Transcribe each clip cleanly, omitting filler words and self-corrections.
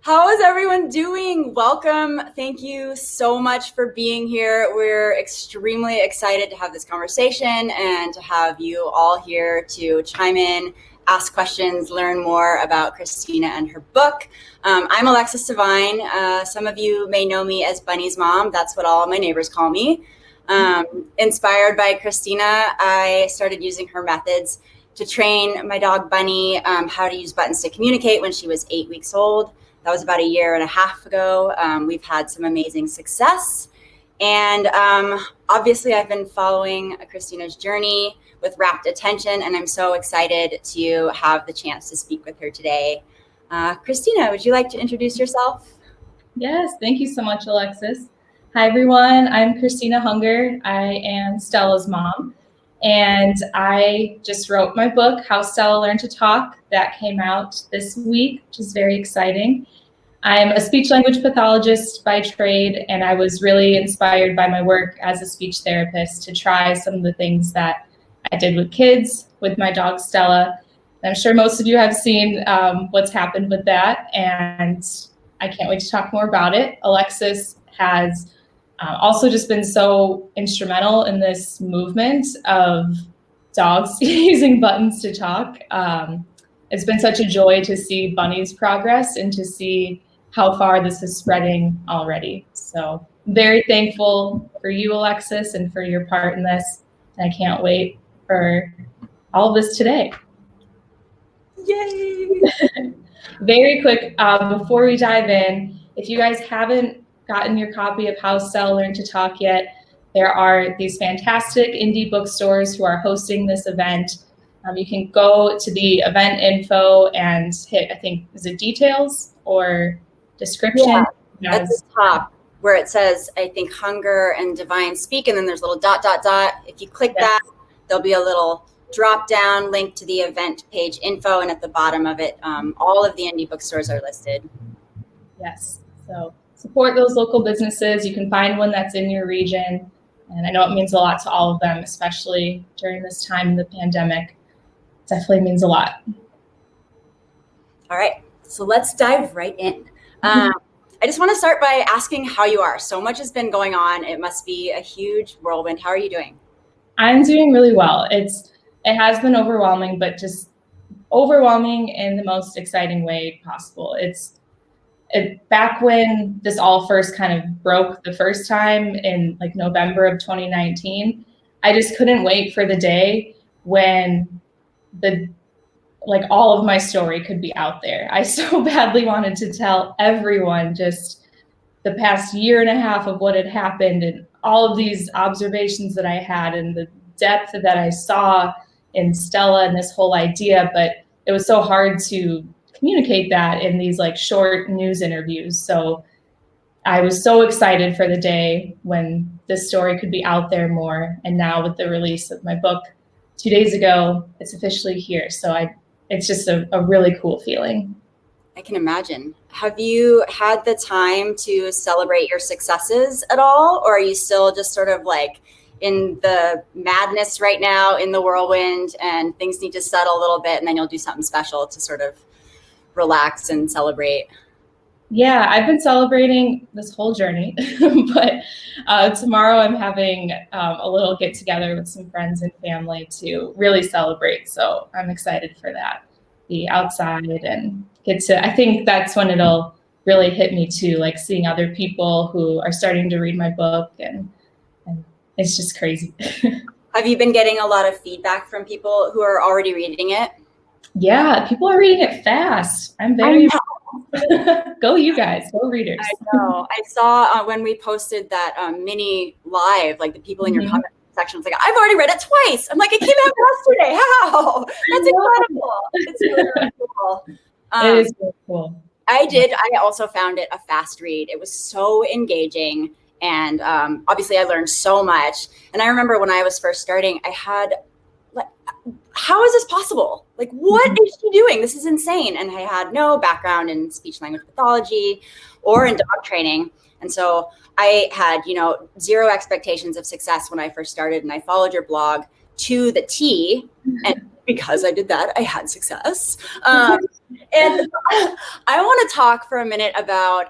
How is everyone doing? Welcome. Thank you so much for being here. We're extremely excited to have this conversation and to have you all here to chime in, ask questions, learn more about Christina and her book. I'm Alexis Devine. Some of you may know me as Bunny's mom. That's what all my neighbors call me. Inspired by Christina, I started using her methods to train my dog Bunny how to use buttons to communicate when she was 8 weeks old. That was about a year and a half ago. We've had some amazing success. And obviously, I've been following Christina's journey with rapt attention, and I'm so excited to have the chance to speak with her today. Christina, would you like to introduce yourself? Yes, thank you so much, Alexis. Hi, everyone. I'm Christina Hunger. I am Stella's mom, and I just wrote my book, How Stella Learned to Talk. That came out this week, which is very exciting. I'm a speech-language pathologist by trade, and I was really inspired by my work as a speech therapist to try some of the things that I did with kids, with my dog Stella. And I'm sure most of you have seen what's happened with that, and I can't wait to talk more about it. Alexis has also just been so instrumental in this movement of dogs using buttons to talk. It's been such a joy to see Bunny's progress and to see how far this is spreading already. So very thankful for you, Alexis, and for your part in this. And I can't wait for all of this today. Yay! Very quick, before we dive in, if you guys haven't gotten your copy of How Stella Learned to Talk yet, there are these fantastic indie bookstores who are hosting this event. You can go to the event info and hit, I think, is it details or description? Yeah, at the top where it says, I think, Hunger and Divine Speak, and then there's a little ... If you click that, there'll be a little drop down link to the event page info, and at the bottom of it, all of the indie bookstores are listed. Yes, so support those local businesses. You can find one that's in your region, and I know it means a lot to all of them, especially during this time in the pandemic. It definitely means a lot. All right, so let's dive right in. I just want to start by asking how you are. So much has been going on. It must be a huge whirlwind. How are you doing? I'm doing really well. It has been overwhelming, but just overwhelming in the most exciting way possible. Back when this all first kind of broke the first time in like November of 2019, I just couldn't wait for the day when all of my story could be out there. I so badly wanted to tell everyone just the past year and a half of what had happened and all of these observations that I had and the depth that I saw in Stella and this whole idea, but it was so hard to communicate that in these like short news interviews. So I was so excited for the day when this story could be out there more. And now with the release of my book 2 days ago, it's officially here. So it's just a really cool feeling. I can imagine. Have you had the time to celebrate your successes at all? Or are you still just sort of like in the madness right now, in the whirlwind, and things need to settle a little bit, and then you'll do something special to sort of relax and celebrate? Yeah, I've been celebrating this whole journey, but tomorrow I'm having a little get together with some friends and family to really celebrate. So I'm excited for that. Be outside and I think that's when it'll really hit me too, like seeing other people who are starting to read my book, and it's just crazy. Have you been getting a lot of feedback from people who are already reading it? Yeah, people are reading it fast. I'm very go you guys, go readers. I know. I saw when we posted that mini live, like the people in your comment section was like, I've already read it twice. I'm like, it came out yesterday. How? That's incredible. It's really cool. It is really cool. I also found it a fast read. It was so engaging. And obviously I learned so much. And I remember when I was first starting, I had like, how is this possible? Like, what is she doing? This is insane. And I had no background in speech language pathology or in dog training. And so I had, zero expectations of success when I first started. And I followed your blog to the T. And because I did that, I had success. And I want to talk for a minute about,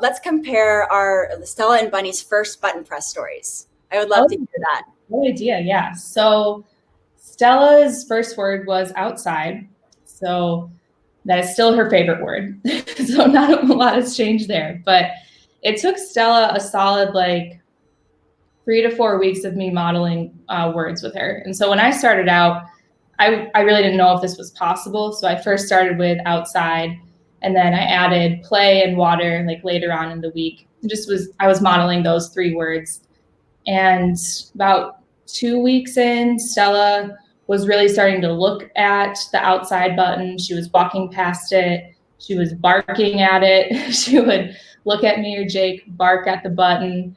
let's compare our Stella and Bunny's first button press stories. I would love to hear that. Good idea, yeah. So Stella's first word was outside. So that is still her favorite word. So not a lot has changed there. But it took Stella a solid 3 to 4 weeks of me modeling words with her. And so when I started out, I really didn't know if this was possible. So I first started with outside, and then I added play and water later on in the week. I was modeling those 3 words. And about 2 weeks in, Stella was really starting to look at the outside button. She was walking past it. She was barking at it. She would look at me or Jake, bark at the button,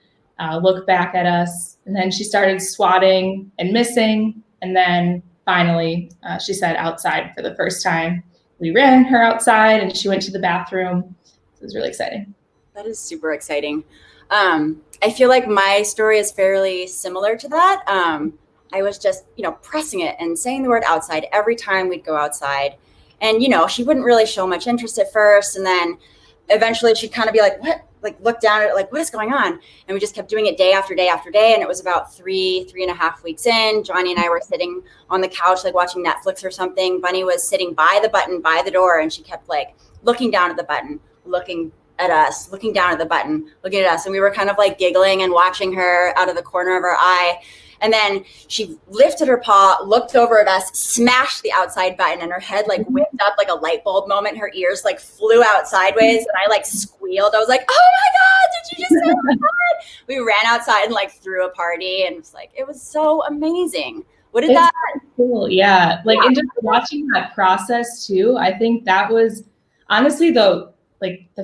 look back at us. And then she started swatting and missing. And then finally, she said outside for the first time. We ran her outside and she went to the bathroom. It was really exciting. That is super exciting. I feel like my story is fairly similar to that. I was just, pressing it and saying the word outside every time we'd go outside. And, she wouldn't really show much interest at first. And then eventually she'd kind of be like, what? Look down at it, what is going on? And we just kept doing it day after day after day. And it was about 3.5 weeks in. Johnny and I were sitting on the couch, watching Netflix or something. Bunny was sitting by the button, by the door. And she kept looking down at the button, looking at us, looking down at the button, looking at us. And we were kind of giggling and watching her out of the corner of our eye. And then she lifted her paw, looked over at us, smashed the outside button, and her head whipped up like a light bulb moment. Her ears flew out sideways, and I squealed. I was like, "Oh my God, did you just say that?" We ran outside and threw a party, and it was so amazing. What did that? Cool, yeah. And just watching that process too. I think that was honestly the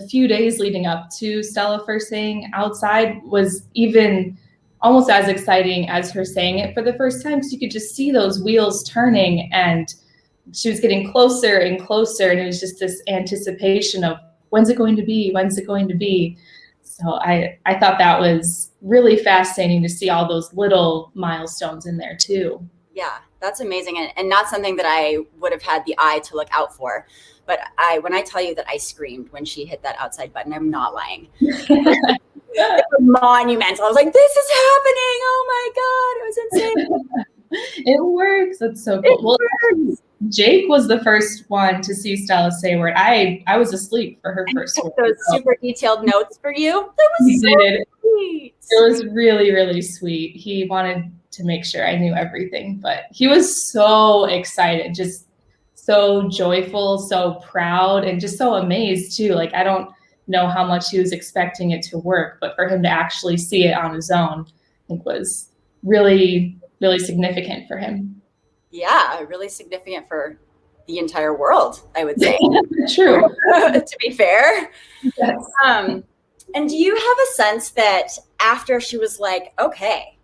few days leading up to Stella first saying outside was even almost as exciting as her saying it for the first time. So you could just see those wheels turning, and she was getting closer and closer. And it was just this anticipation of when's it going to be? When's it going to be? So I thought that was really fascinating to see all those little milestones in there too. Yeah, that's amazing. And not something that I would have had the eye to look out for. But when I tell you that I screamed when she hit that outside button, I'm not lying. It was monumental. I was like, this is happening. Oh my God. It was insane. It works. That's so cool. Jake was the first one to see Stella say a word. I was asleep for her first word. Those super detailed notes for you. That was sweet. It was really, really sweet. He wanted to make sure I knew everything, but he was so excited, just so joyful, so proud, and just so amazed too. I don't know how much he was expecting it to work, but for him to actually see it on his own, I think was really, really significant for him. Yeah, really significant for the entire world, I would say. True. To be fair. Yes. And do you have a sense that after she was like, okay,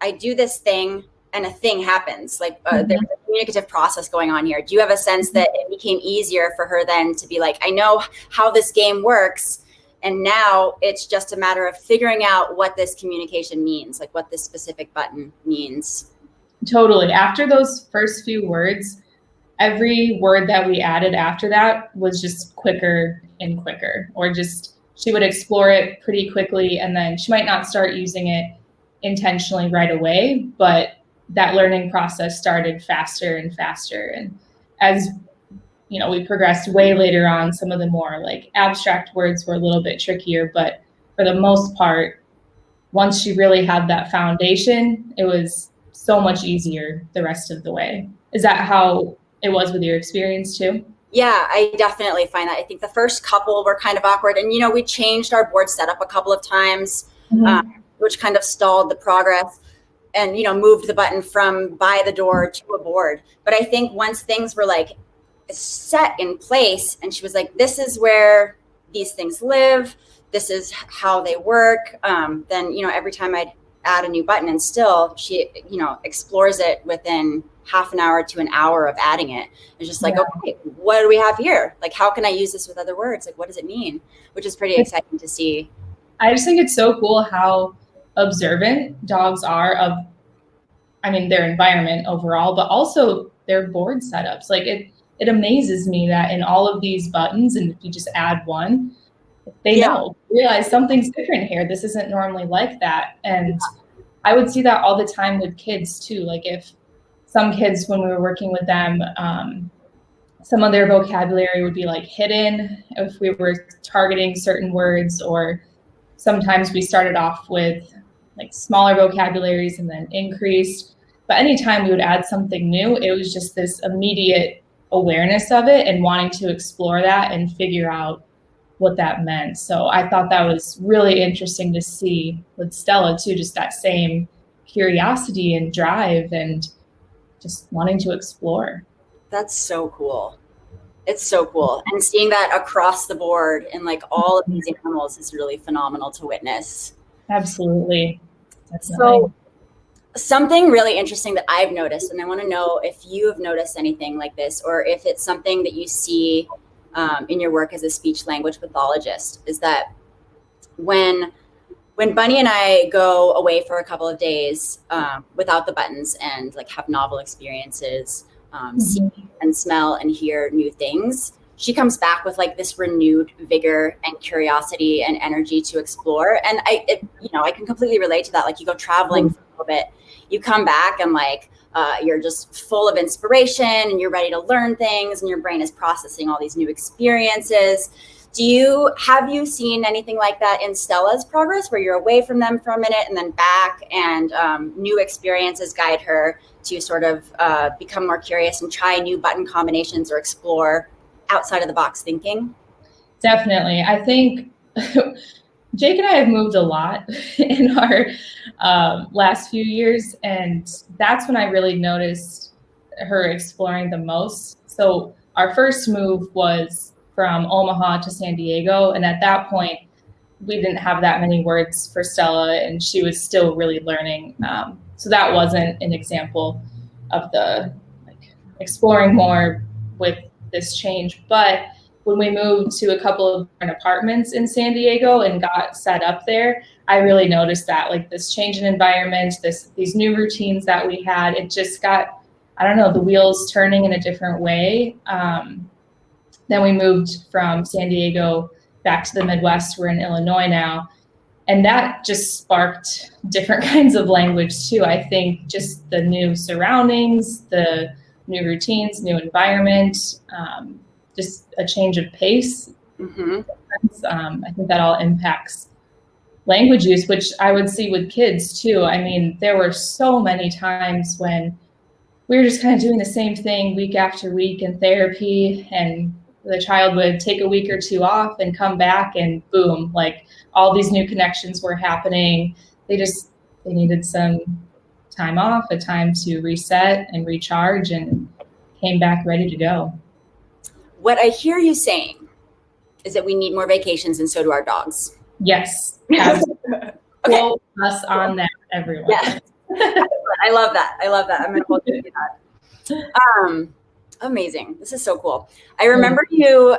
I do this thing and a thing happens, there's a communicative process going on here. Do you have a sense that it became easier for her then to be like, I know how this game works, and now it's just a matter of figuring out what this communication means, what this specific button means? Totally. After those first few words, every word that we added after that was just quicker and quicker, or just she would explore it pretty quickly, and then she might not start using it intentionally right away, but that learning process started faster and faster. And as we progressed way later on, some of the more abstract words were a little bit trickier, but for the most part, once she really had that foundation, it was so much easier the rest of the way. Is that how it was with your experience too? Yeah, I definitely find that. I think the first couple were kind of awkward, and we changed our board setup a couple of times, which kind of stalled the progress, and moved the button from by the door to a board. But I think once things were set in place, and she was like, this is where these things live, this is how they work, then every time I'd add a new button, and still she explores it within half an hour to an hour of adding it. It's just okay, what do we have here? How can I use this with other words? What does it mean? Which is pretty exciting to see. I just think it's so cool how observant dogs are of I mean, their environment overall, but also their board setups. Like it amazes me that in all of these buttons, and if you just add one, they realize something's different here. This isn't normally like that. And I would see that all the time with kids too. Like if some kids, when we were working with them, some of their vocabulary would be like hidden if we were targeting certain words, or sometimes we started off with like smaller vocabularies and then increased. But anytime we would add something new, it was just this immediate awareness of it and wanting to explore that and figure out what that meant. So I thought that was really interesting to see with Stella too, just that same curiosity and drive and just wanting to explore. That's so cool. It's so cool. And seeing that across the board in like all of these animals is really phenomenal to witness. Absolutely. So something really interesting that I've noticed, and I want to know if you have noticed anything like this, or if it's something that you see in your work as a speech language pathologist, is that when Bunny and I go away for a couple of days without the buttons and like have novel experiences, see and smell and hear new things, she comes back with like this renewed vigor and curiosity and energy to explore. And I can completely relate to that. Like you go traveling for a little bit, you come back and like you're just full of inspiration and you're ready to learn things and your brain is processing all these new experiences. Have you seen anything like that in Stella's progress, where you're away from them for a minute and then back, and new experiences guide her to sort of become more curious and try new button combinations or explore outside of the box thinking? Definitely. I think Jake and I have moved a lot in our last few years, and that's when I really noticed her exploring the most. So our first move was from Omaha to San Diego, and at that point, we didn't have that many words for Stella, and she was still really learning. So that wasn't an example of the exploring more with this change. But when we moved to a couple of different apartments in San Diego and got set up there, I really noticed that, like, this change in environment, these new routines that we had, it just got, I don't know, the wheels turning in a different way. Then we moved from San Diego back to the Midwest. We're in Illinois now. And that just sparked different kinds of language too. I think just the new surroundings, the new routines, new environment, just a change of pace. I think that all impacts language use, which I would see with kids too. I mean, there were so many times when we were just kind of doing the same thing week after week in therapy, and the child would take a week or two off and come back and boom, like all these new connections were happening. They needed some time off, a time to reset and recharge, and came back ready to go. What I hear you saying is that we need more vacations, and so do our dogs. Yes. Quote us on that, everyone. Yes. I love that. I'm going to hold you to that. Amazing. This is so cool. I remember you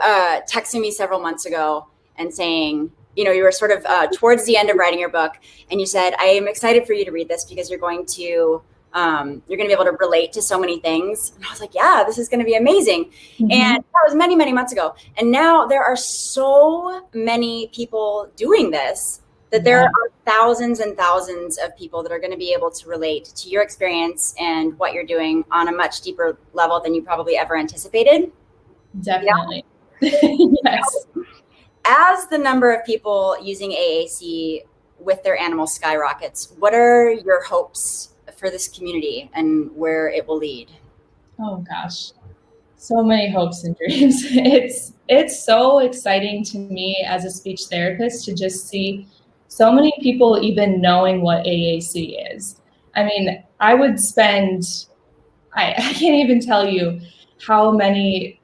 texting me several months ago and saying, you were sort of towards the end of writing your book, and you said, I am excited for you to read this because you're going to be able to relate to so many things. And I was like, yeah, this is going to be amazing. And that was many, many months ago. And now there are so many people doing this that there are thousands and thousands of people that are going to be able to relate to your experience and what you're doing on a much deeper level than you probably ever anticipated. Definitely. Yes. As the number of people using AAC with their animals skyrockets, what are your hopes for this community and where it will lead? Oh gosh, so many hopes and dreams. It's so exciting to me as a speech therapist to just see so many people even knowing what AAC is. I mean, I can't even tell you how many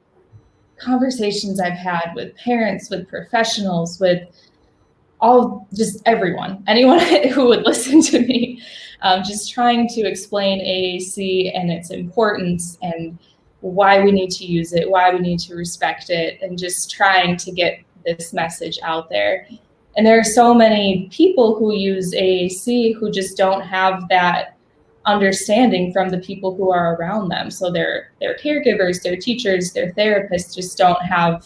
conversations I've had with parents, with professionals, with anyone who would listen to me, just trying to explain AAC and its importance and why we need to use it, why we need to respect it, and just trying to get this message out there. And there are so many people who use AAC who just don't have that understanding from the people who are around them. So their caregivers, their teachers, their therapists just don't have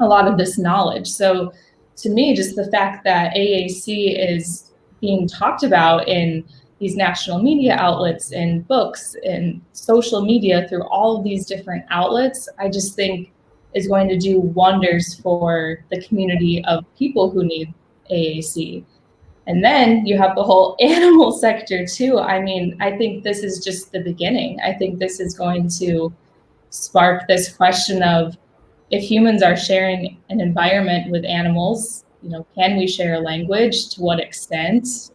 a lot of this knowledge. So to me, just the fact that AAC is being talked about in these national media outlets and books and social media through all of these different outlets, I just think is going to do wonders for the community of people who need AAC. And then you have the whole animal sector too. I mean, I think this is just the beginning. I think this is going to spark this question of, if humans are sharing an environment with animals, can we share a language? To what extent?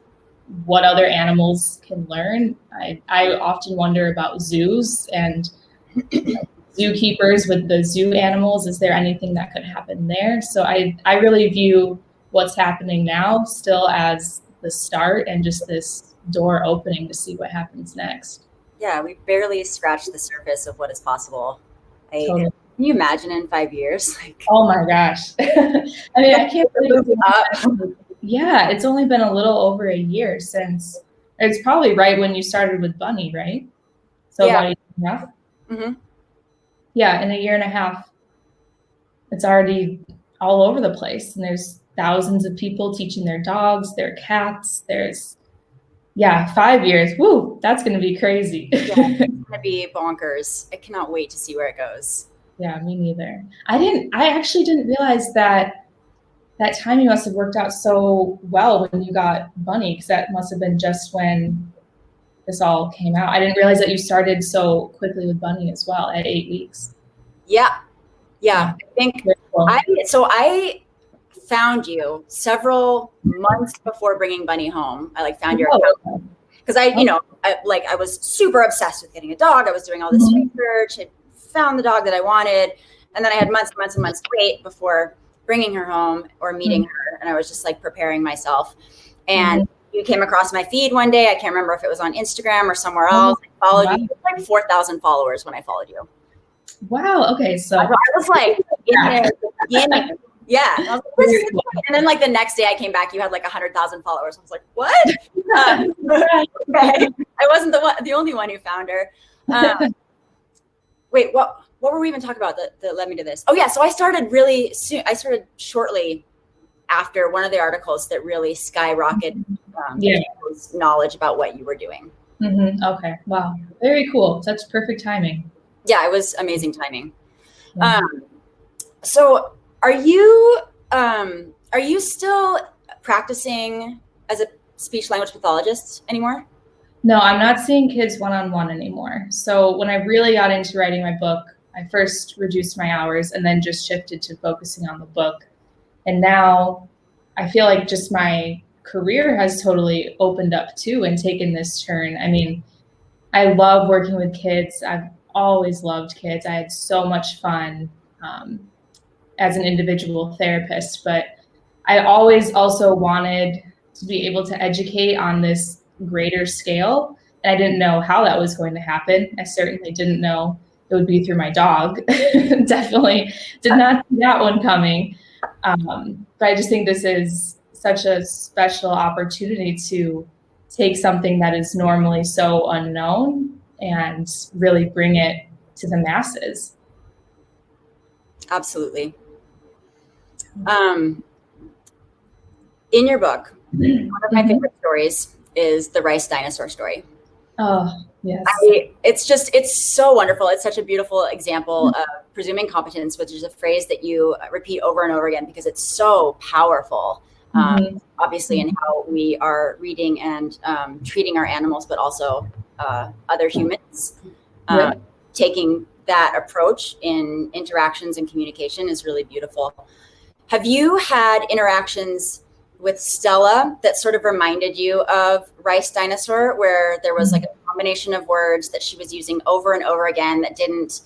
What other animals can learn? I often wonder about zoos and zookeepers with the zoo animals. Is there anything that could happen there? So I really view what's happening now still as the start and just this door opening to see what happens next. Yeah, we barely scratched the surface of what is possible. Totally. Can you imagine in 5 years? Oh my gosh. I mean, I can't believe it. Yeah, it's only been a little over a year since, it's probably right when you started with Bunny, right? So yeah. About a year and a half? Mm-hmm. Yeah, in a year and a half, it's already all over the place. And there's thousands of people teaching their dogs, their cats. There's, 5 years. Woo, that's going to be crazy. Yeah, it's going to be bonkers. I cannot wait to see where it goes. Yeah, me neither. I actually didn't realize that timing must have worked out so well when you got Bunny, because that must have been just when this all came out. I didn't realize that you started so quickly with Bunny as well at 8 weeks. Yeah. I think cool. I found you several months before bringing Bunny home. I found your account because I was super obsessed with getting a dog. I was doing all this research. I found the dog that I wanted, and then I had months and months and months to wait before bringing her home or meeting her, and I was just preparing myself. And you came across my feed one day. I can't remember if it was on Instagram or somewhere else. I followed you. You had 4,000 followers when I followed you. Wow. Okay. So I was yeah. I was like, and then the next day I came back, you had 100,000 followers. I was like, what? Okay. I wasn't the only one who found her. Wait, what were we even talking about that led me to this? Oh yeah, so I started really soon. I started shortly after one of the articles that really skyrocketed people's knowledge about what you were doing. Okay, wow, very cool. That's perfect timing. Yeah, it was amazing timing. So are you still practicing as a speech language pathologist anymore? No, I'm not seeing kids one-on-one anymore. So when I really got into writing my book, I first reduced my hours and then just shifted to focusing on the book. And now I feel like just my career has totally opened up too and taken this turn. I mean, I love working with kids. I've always loved kids. I had so much fun as an individual therapist, but I always also wanted to be able to educate on this greater scale. And I didn't know how that was going to happen. I certainly didn't know it would be through my dog. Definitely did not see that one coming. But I just think this is such a special opportunity to take something that is normally so unknown and really bring it to the masses. Absolutely. In your book, one of my favorite stories is the rice dinosaur story. Oh, yes. It's so wonderful. It's such a beautiful example of presuming competence, which is a phrase that you repeat over and over again because it's so powerful, obviously, in how we are reading and treating our animals, but also other humans. Taking that approach in interactions and communication is really beautiful. Have you had interactions with Stella that sort of reminded you of Rice Dinosaur, where there was a combination of words that she was using over and over again that didn't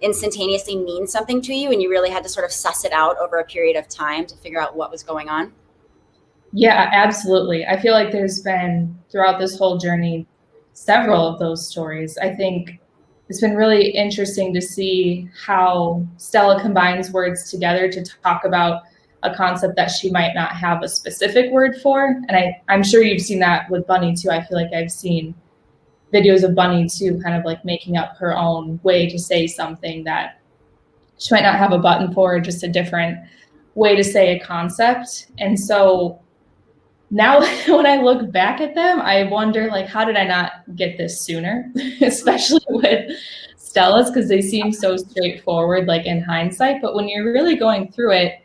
instantaneously mean something to you, and you really had to sort of suss it out over a period of time to figure out what was going on? Yeah, absolutely. I feel like there's been, throughout this whole journey, several of those stories. I think it's been really interesting to see how Stella combines words together to talk about a concept that she might not have a specific word for. And I'm sure you've seen that with Bunny too. I feel like I've seen videos of Bunny too, kind of like making up her own way to say something that she might not have a button for, just a different way to say a concept. And so now when I look back at them, I wonder, like, how did I not get this sooner? Especially with Stella's, because they seem so straightforward, like in hindsight. But when you're really going through it,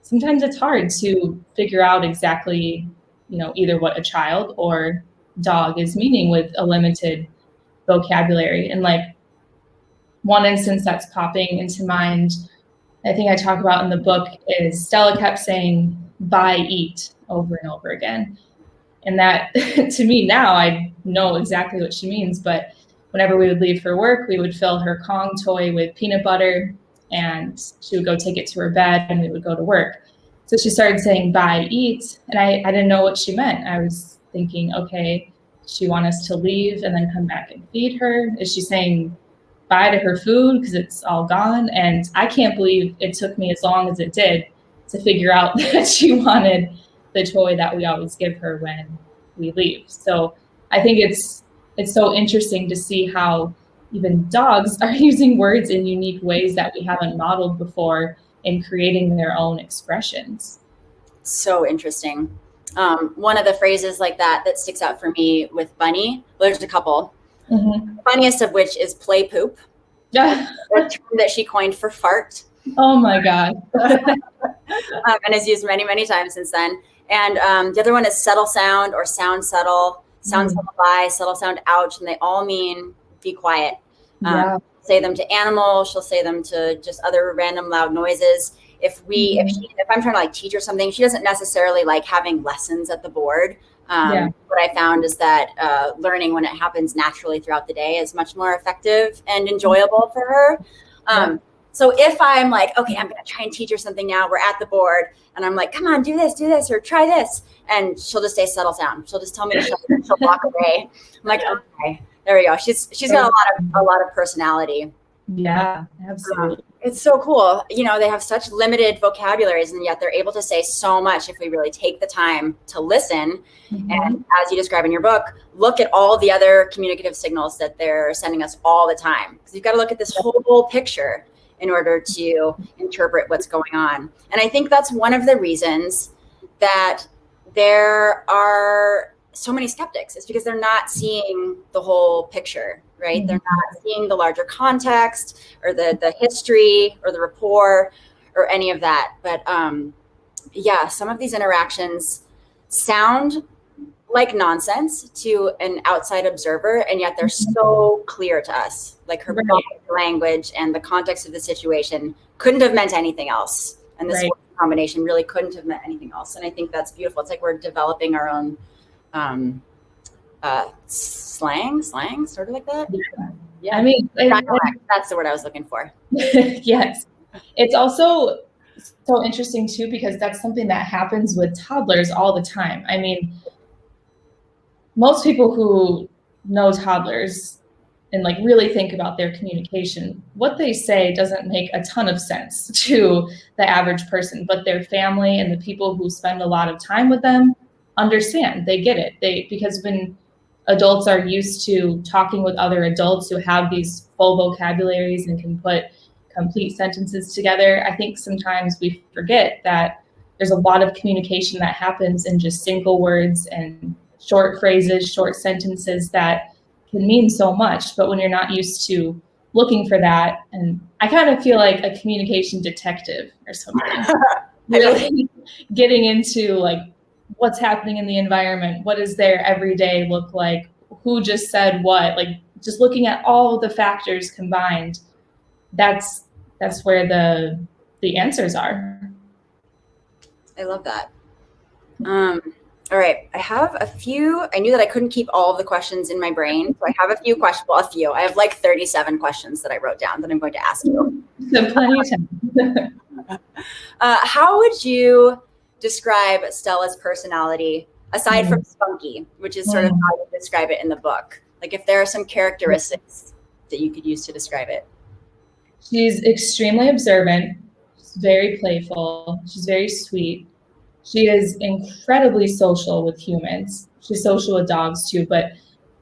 sometimes it's hard to figure out exactly, either what a child or dog is meaning with a limited vocabulary. And like one instance that's popping into mind, I think I talk about in the book, is Stella kept saying buy, eat over and over again. And that, to me now, I know exactly what she means. But whenever we would leave for work, we would fill her Kong toy with peanut butter, and she would go take it to her bed, and we would go to work. So she started saying buy, eat, and I didn't know what she meant. I was thinking, okay, she want us to leave and then come back and feed her? Is she saying bye to her food because it's all gone? And I can't believe it took me as long as it did to figure out that she wanted the toy that we always give her when we leave. So I think it's so interesting to see how even dogs are using words in unique ways that we haven't modeled before in creating their own expressions. So interesting. One of the phrases like that sticks out for me with Bunny, well, there's a couple. Mm-hmm. Funniest of which is play poop. Yeah. A term that she coined for fart. Oh my God. And is used many, many times since then. And the other one is settle sound or sound settle, sound settle by, settle sound ouch, and they all mean be quiet. Say them to animals, she'll say them to just other random loud noises. If I'm trying to like teach her something, she doesn't necessarily like having lessons at the board. What I found is that learning when it happens naturally throughout the day is much more effective and enjoyable for her. So if I'm like, okay, I'm going to try and teach her something now, we're at the board, and I'm like, come on, do this, or try this. And she'll just say settle down. She'll just tell me to shut up. She'll walk away. I'm like, okay, there we go. She's got a lot of personality. Yeah, absolutely. It's so cool. They have such limited vocabularies, and yet they're able to say so much if we really take the time to listen. Mm-hmm. And as you describe in your book, look at all the other communicative signals that they're sending us all the time. Because you've got to look at this whole picture in order to interpret what's going on. And I think that's one of the reasons that there are so many skeptics, is because they're not seeing the whole picture, right? Mm-hmm. They're not seeing the larger context or the history or the rapport or any of that. But some of these interactions sound like nonsense to an outside observer, and yet they're so clear to us. Like her language and the context of the situation couldn't have meant anything else. And this combination really couldn't have meant anything else. And I think that's beautiful. It's like we're developing our own slang, sort of like that. Yeah. I mean, that's the word I was looking for. Yes. It's also so interesting too, because that's something that happens with toddlers all the time. I mean, most people who know toddlers and like really think about their communication, what they say doesn't make a ton of sense to the average person, but their family and the people who spend a lot of time with them understand. They get it. Because when adults are used to talking with other adults who have these full vocabularies and can put complete sentences together, I think sometimes we forget that there's a lot of communication that happens in just single words and short phrases, short sentences that can mean so much. But when you're not used to looking for that, and I kind of feel like a communication detective or something, really getting into like what's happening in the environment, what does their everyday look like, who just said what, like just looking at all the factors combined, that's where the answers are. I love that. All right, I have a few. I knew that I couldn't keep all of the questions in my brain, so I have a few questions. Well, a few. I have like 37 questions that I wrote down that I'm going to ask you. So plenty of time. How would you describe Stella's personality, aside from spunky, which is sort of how you describe it in the book? Like if there are some characteristics that you could use to describe it. She's extremely observant, She's very playful. She's very sweet. She is incredibly social with humans. She's social with dogs too, but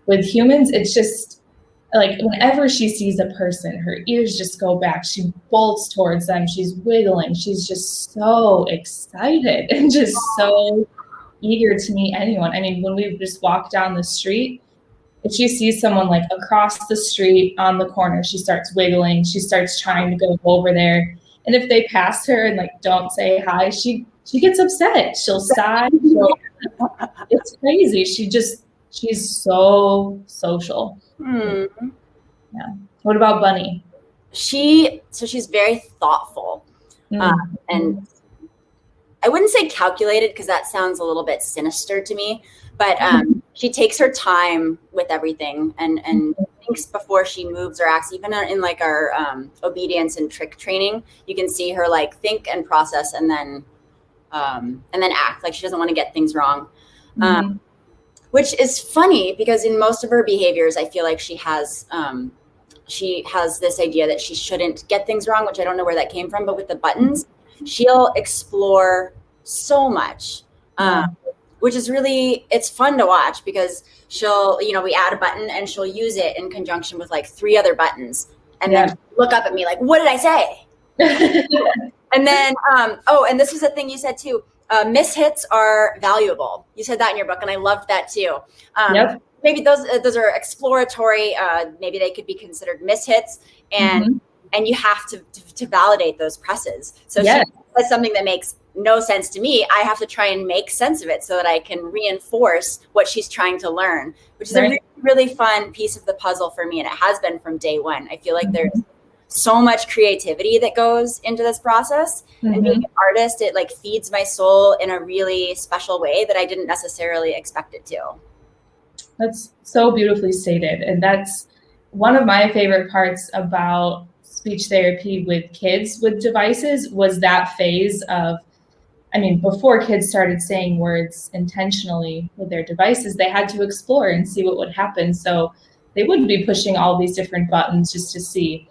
with humans, it's just like whenever she sees a person, her ears just go back. She bolts towards them. She's wiggling. She's just so excited and just so eager to meet anyone. I mean, when we just walk down the street, if she sees someone like across the street on the corner, she starts wiggling. She starts trying to go over there. And if they pass her and like don't say hi, she gets upset. She'll sigh. It's crazy. She's so social. Hmm. Yeah. What about Bunny? She's very thoughtful, and I wouldn't say calculated because that sounds a little bit sinister to me, but she takes her time with everything and thinks before she moves or acts. Even in like our obedience and trick training, you can see her like think and process and then act. Like she doesn't want to get things wrong. Which is funny because in most of her behaviors, I feel like she has this idea that she shouldn't get things wrong, which I don't know where that came from. But with the buttons, she'll explore so much, which is really, it's fun to watch because she'll, we add a button and she'll use it in conjunction with like 3 other buttons and then look up at me like, what did I say? And then, and this was a thing you said too. Mishits are valuable. You said that in your book, and I loved that too. Maybe those are exploratory. Maybe they could be considered mishits, and you have to validate those presses. So if she says something that makes no sense to me, I have to try and make sense of it so that I can reinforce what she's trying to learn, which is a really, really fun piece of the puzzle for me, and it has been from day one. I feel like there's so much creativity that goes into this process, and being an artist, it like feeds my soul in a really special way that I didn't necessarily expect it to. That's so beautifully stated. And that's one of my favorite parts about speech therapy with kids with devices was that phase of, before kids started saying words intentionally with their devices, they had to explore and see what would happen. So they wouldn't be pushing all these different buttons just to see.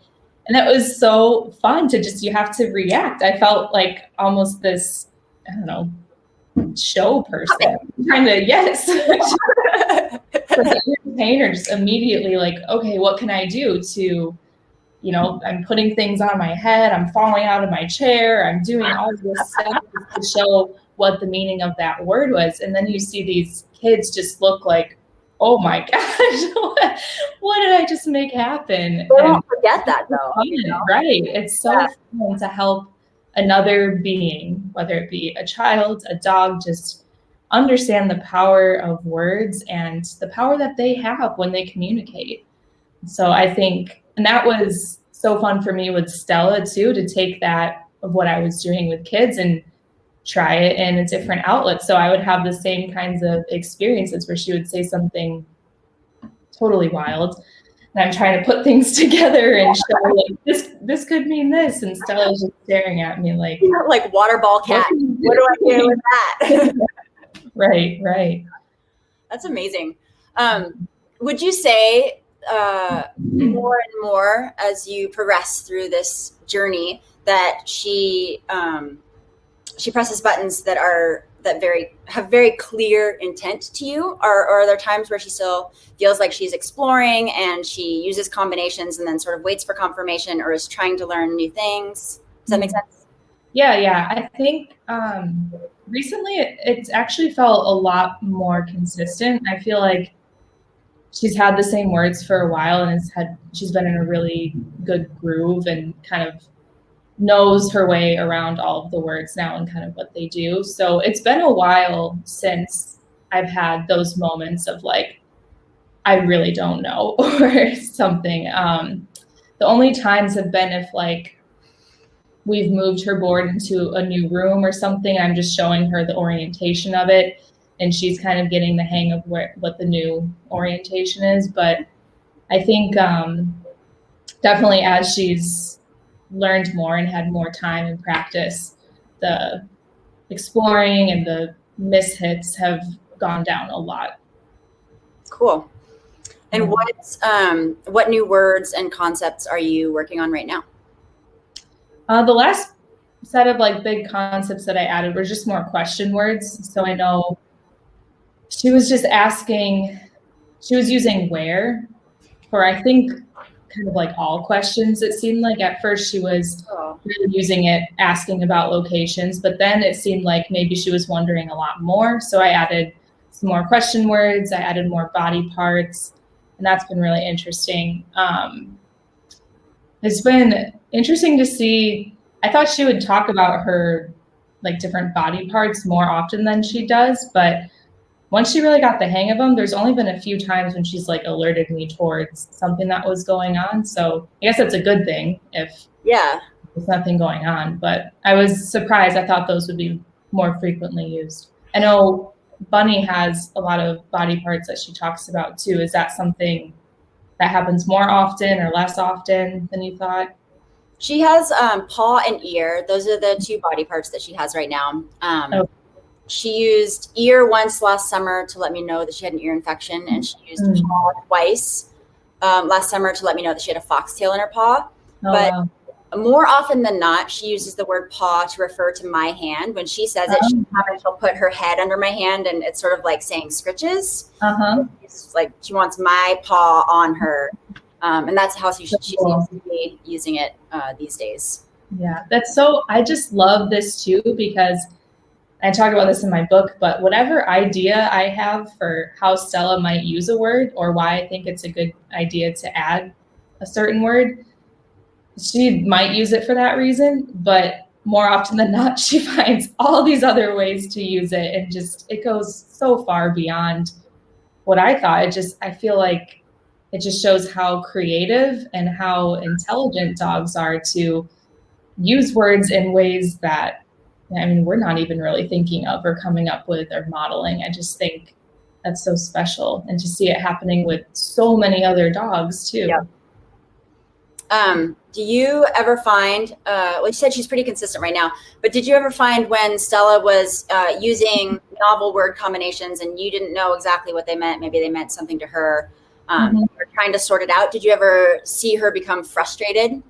And that was so fun to you have to react. I felt like almost this, I don't know, show person trying to, entertain or just immediately like, okay, what can I do to, I'm putting things on my head, I'm falling out of my chair, I'm doing all this stuff to show what the meaning of that word was. And then you see these kids just look like, oh my gosh, what did I just make happen? They don't forget that though. Right. It's so fun to help another being, whether it be a child, a dog, just understand the power of words and the power that they have when they communicate. So I think, and that was so fun for me with Stella too, to take that of what I was doing with kids and try it in a different outlet. So I would have the same kinds of experiences where she would say something totally wild, and I'm trying to put things together and show like this could mean this, and Stella's just staring at me like water ball cat. What do I do with that? Right. That's amazing. Would you say more and more as you progress through this journey that she presses buttons that have very clear intent to you, or are there times where she still feels like she's exploring and she uses combinations and then sort of waits for confirmation or is trying to learn new things? Does that make sense? Yeah. I think recently it's actually felt a lot more consistent. I feel like she's had the same words for a while and she's been in a really good groove and kind of knows her way around all of the words now and kind of what they do. So it's been a while since I've had those moments of like, I really don't know or something. The only times have been if like we've moved her board into a new room or something, I'm just showing her the orientation of it and she's kind of getting the hang of what the new orientation is. But I think definitely as she's learned more and had more time and practice, the exploring and the mishits have gone down a lot. Cool. And what new words and concepts are you working on right now? The last set of like big concepts that I added were just more question words. So I know she was just asking, she was using where for, I think, kind of like all questions. It seemed like at first she was really using it, asking about locations, but then it seemed like maybe she was wondering a lot more. So I added some more question words. I added more body parts, and that's been really interesting. It's been interesting to see. I thought she would talk about her like different body parts more often than she does, but once she really got the hang of them, there's only been a few times when she's like alerted me towards something that was going on. So I guess that's a good thing if there's nothing going on. But I was surprised. I thought those would be more frequently used. I know Bunny has a lot of body parts that she talks about too. Is that something that happens more often or less often than you thought? She has paw and ear. Those are the two body parts that she has right now. She used ear once last summer to let me know that she had an ear infection, and she used paw twice last summer to let me know that she had a foxtail in her paw. More often than not, she uses the word paw to refer to my hand. When she says it, she'll put her head under my hand, and it's sort of like saying scritches. It's like she wants my paw on her. And that's how she seems to be using it these days. Yeah, that's so, I just love this too, because I talk about this in my book, but whatever idea I have for how Stella might use a word or why I think it's a good idea to add a certain word, she might use it for that reason, but more often than not, she finds all these other ways to use it, and just, it goes so far beyond what I thought. I feel like it just shows how creative and how intelligent dogs are to use words in ways that, I mean, we're not even really thinking of or coming up with or modeling. I just think that's so special, and to see it happening with so many other dogs too. Do you ever find, well, you said she's pretty consistent right now, but did you ever find when Stella was using novel word combinations and you didn't know exactly what they meant, maybe they meant something to her, or trying to sort it out, did you ever see her become frustrated?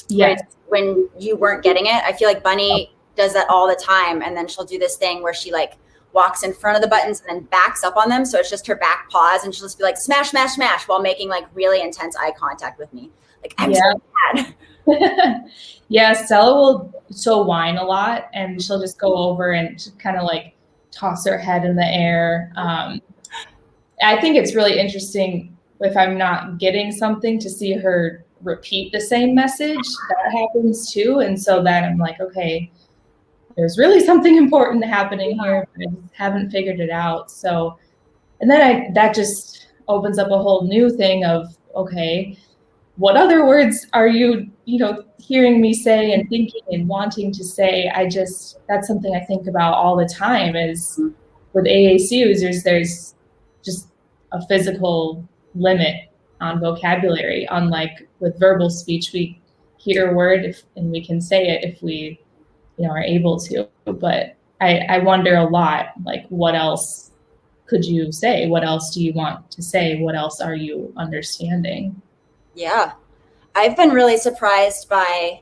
Yes. When you weren't getting it? I feel like Bunny does that all the time, and then she'll do this thing where she like walks in front of the buttons and then backs up on them, so it's just her back paws, and she'll just be like smash, smash, smash while making like really intense eye contact with me. Like, I'm so mad. Yeah, she'll whine a lot, and she'll just go over and kind of like toss her head in the air. I think it's really interesting if I'm not getting something to see her repeat the same message. That happens too, and so then I'm like, okay, there's really something important happening here, but I just haven't figured it out. So, and then that just opens up a whole new thing of, okay, what other words are you hearing me say and thinking and wanting to say? That's something I think about all the time, is with AAC users, there's just a physical limit on vocabulary. Unlike with verbal speech, we hear a word and we can say it if we are able to. But I wonder a lot, like, what else could you say? What else do you want to say? What else are you understanding? Yeah, I've been really surprised by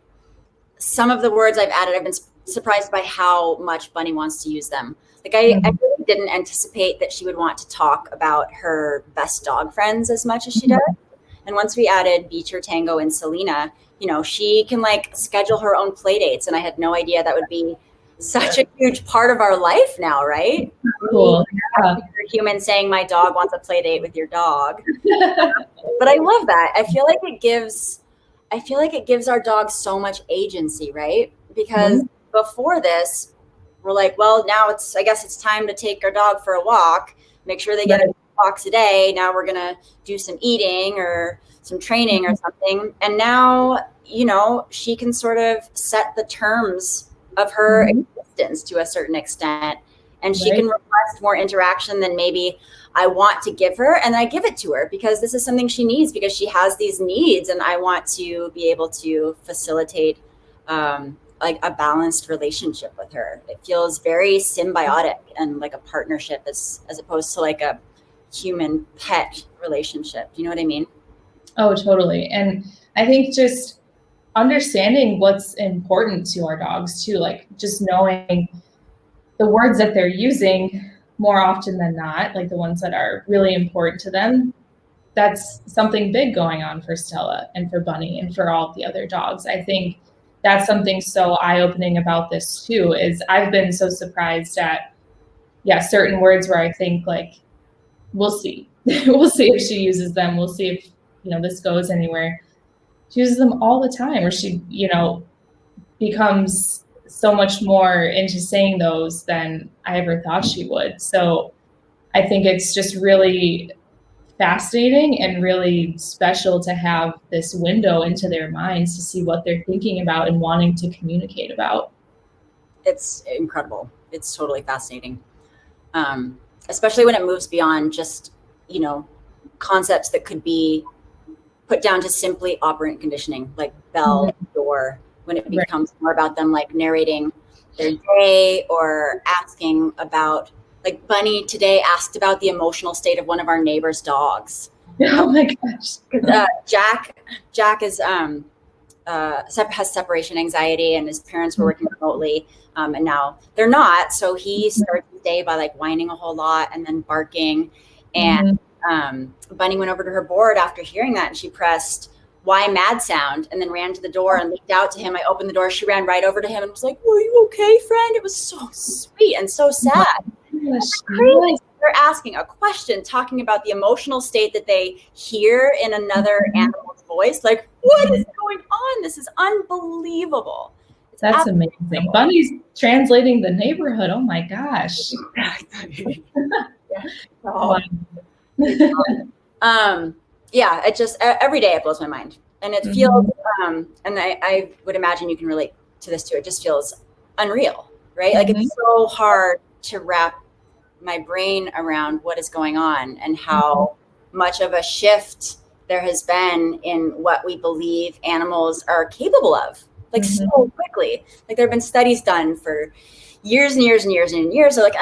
some of the words I've added. I've been surprised by how much Bunny wants to use them. Like, I really didn't anticipate that she would want to talk about her best dog friends as much as she does. And once we added Beecher, Tango, and Selena, she can like schedule her own play dates. And I had no idea that would be such a huge part of our life now, right? Cool. You're a human saying my dog wants a play date with your dog. But I love that. I feel like it gives our dogs so much agency, right? Because before this, we're like, well, now I guess it's time to take our dog for a walk, make sure they get walks a day. Now we're going to do some eating or some training or something. And now, she can sort of set the terms of her existence to a certain extent. And she can request more interaction than maybe I want to give her. And I give it to her because this is something she needs, because she has these needs. And I want to be able to facilitate like a balanced relationship with her. It feels very symbiotic and like a partnership as opposed to like a human pet relationship. Do you know what I mean? Oh, totally. And I think just understanding what's important to our dogs too, like just knowing the words that they're using more often than not, like the ones that are really important to them. That's something big going on for Stella and for Bunny and for all the other dogs. I think that's something so eye-opening about this too, is I've been so surprised at, certain words where I think like, we'll see. We'll see if she uses them. We'll see if, this goes anywhere. She uses them all the time, or she, becomes so much more into saying those than I ever thought she would. So I think it's just really fascinating and really special to have this window into their minds to see what they're thinking about and wanting to communicate about. It's incredible. It's totally fascinating. Especially when it moves beyond just, concepts that could be put down to simply operant conditioning, like bell, door, when it becomes more about them like narrating their day or asking about, like Bunny today asked about the emotional state of one of our neighbor's dogs. Oh my gosh. Jack is has separation anxiety, and his parents were working remotely, and now they're not. So he started the day by like whining a whole lot and then barking. And Bunny went over to her board after hearing that, and she pressed "Why mad sound?" and then ran to the door and leaped out to him. I opened the door. She ran right over to him and was like, "Were you okay, friend?" It was so sweet and so sad. Crazy. They're asking a question, talking about the emotional state that they hear in another animal's voice. Like, what is going on? This is unbelievable. That's amazing. Bunny's translating the neighborhood. Oh my gosh. It just every day it blows my mind, and it feels and I would imagine you can relate to this too. It just feels unreal, right? Like it's so hard to wrap my brain around what is going on and how much of a shift there has been in what we believe animals are capable of, like so quickly. Like there have been studies done for years and years and years and years. They're like,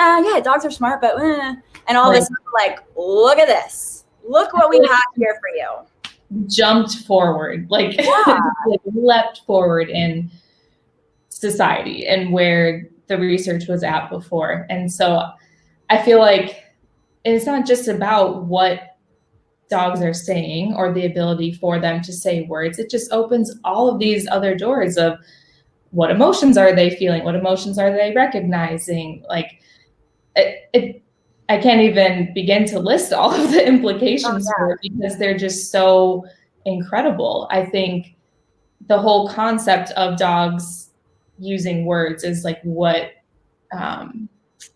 dogs are smart, but and all this, like, look at this. Look what we have here for you. Jumped forward, like, like leapt forward in society and where the research was at before. And so I feel like it's not just about what dogs are saying or the ability for them to say words. It just opens all of these other doors of what emotions are they feeling? What emotions are they recognizing? Like I can't even begin to list all of the implications for it because they're just so incredible. I think the whole concept of dogs using words is like what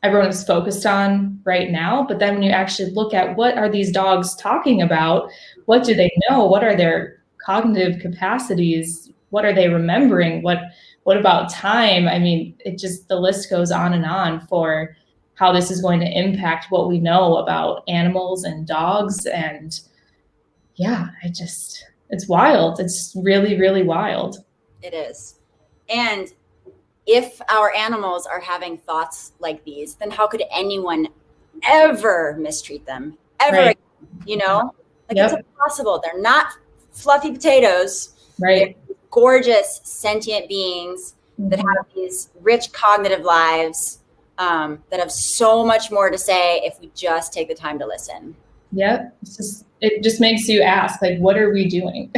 everyone is focused on right now. But then when you actually look at what are these dogs talking about, what do they know? What are their cognitive capacities? What are they remembering? What about time? I mean, the list goes on and on for how this is going to impact what we know about animals and dogs. And it's wild. It's really, really wild. It is. And if our animals are having thoughts like these, then how could anyone ever mistreat them? Ever, right. It's impossible. They're not fluffy potatoes. Right. They're gorgeous, sentient beings that have these rich cognitive lives that have so much more to say if we just take the time to listen. Yep. It just makes you ask, like, what are we doing?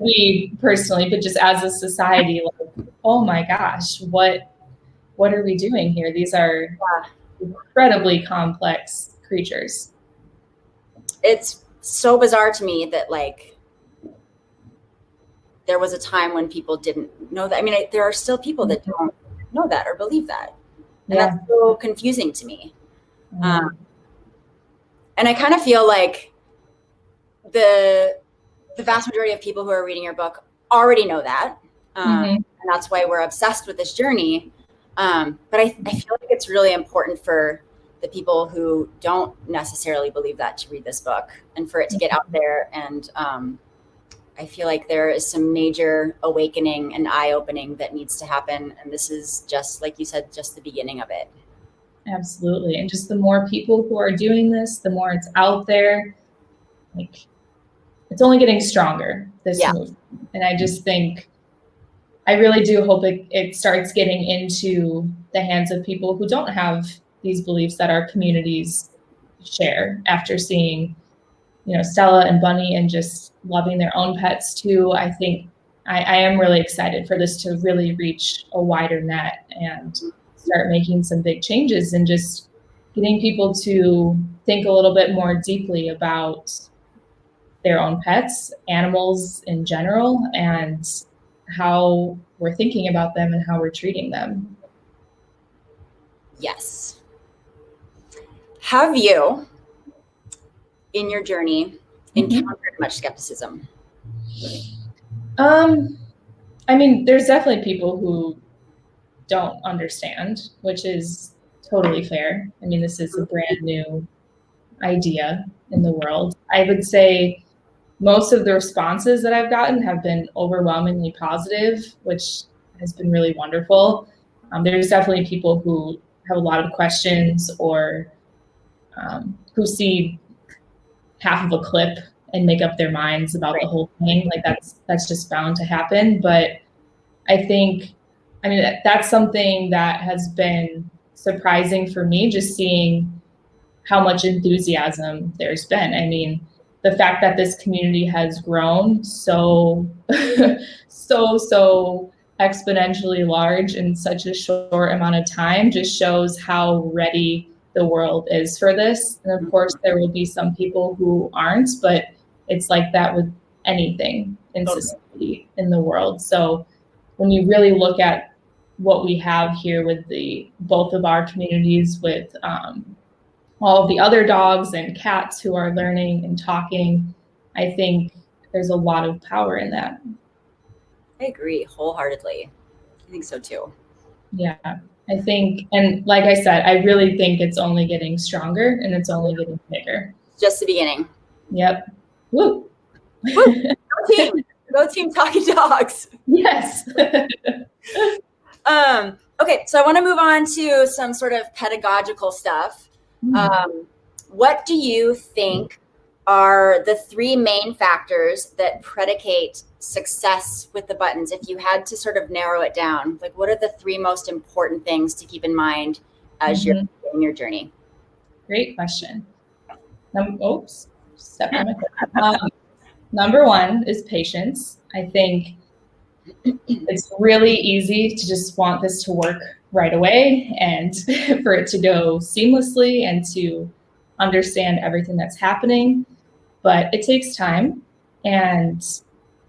We personally, but just as a society, like, oh my gosh, what are we doing here? These are incredibly complex creatures. It's so bizarre to me that like there was a time when people didn't know that. I mean, there are still people that don't know that or believe that. And that's so confusing to me. And I kind of feel like the vast majority of people who are reading your book already know that. And that's why we're obsessed with this journey. But I feel like it's really important for the people who don't necessarily believe that to read this book and for it to get out there. And I feel like there is some major awakening and eye-opening that needs to happen. And this is just, like you said, just the beginning of it. Absolutely. And just the more people who are doing this, the more it's out there, like it's only getting stronger, this movement. And I just think, I really do hope it starts getting into the hands of people who don't have these beliefs that our communities share after seeing, Stella and Bunny and just loving their own pets too. I think I am really excited for this to really reach a wider net and start making some big changes and just getting people to think a little bit more deeply about their own pets, animals in general, and how we're thinking about them and how we're treating them. Yes. Have you, in your journey, encountered much skepticism? I mean, there's definitely people who don't understand, which is totally fair. I mean, this is a brand new idea in the world. I would say most of the responses that I've gotten have been overwhelmingly positive, which has been really wonderful. There's definitely people who have a lot of questions or who see half of a clip and make up their minds about the whole thing. Like that's just bound to happen. But I think, that's something that has been surprising for me, just seeing how much enthusiasm there's been. I mean, the fact that this community has grown so exponentially large in such a short amount of time just shows how ready the world is for this. And of course, there will be some people who aren't, but it's like that with anything in society, in the world. So when you really look at what we have here with both of our communities, with all of the other dogs and cats who are learning and talking, I think there's a lot of power in that. I agree wholeheartedly. I think so too. Yeah, I think, and like I said, I really think it's only getting stronger and it's only getting bigger. Just the beginning. Yep. Woo. Woo. Go team. Go team talking dogs. Yes. Okay, so I want to move on to some sort of pedagogical stuff. What do you think are the three main factors that predicate success with the buttons? If you had to sort of narrow it down, like what are the three most important things to keep in mind as you're in your journey? Great question. Step on my foot. Number one is patience. I think it's really easy to just want this to work right away and for it to go seamlessly and to understand everything that's happening. But it takes time, and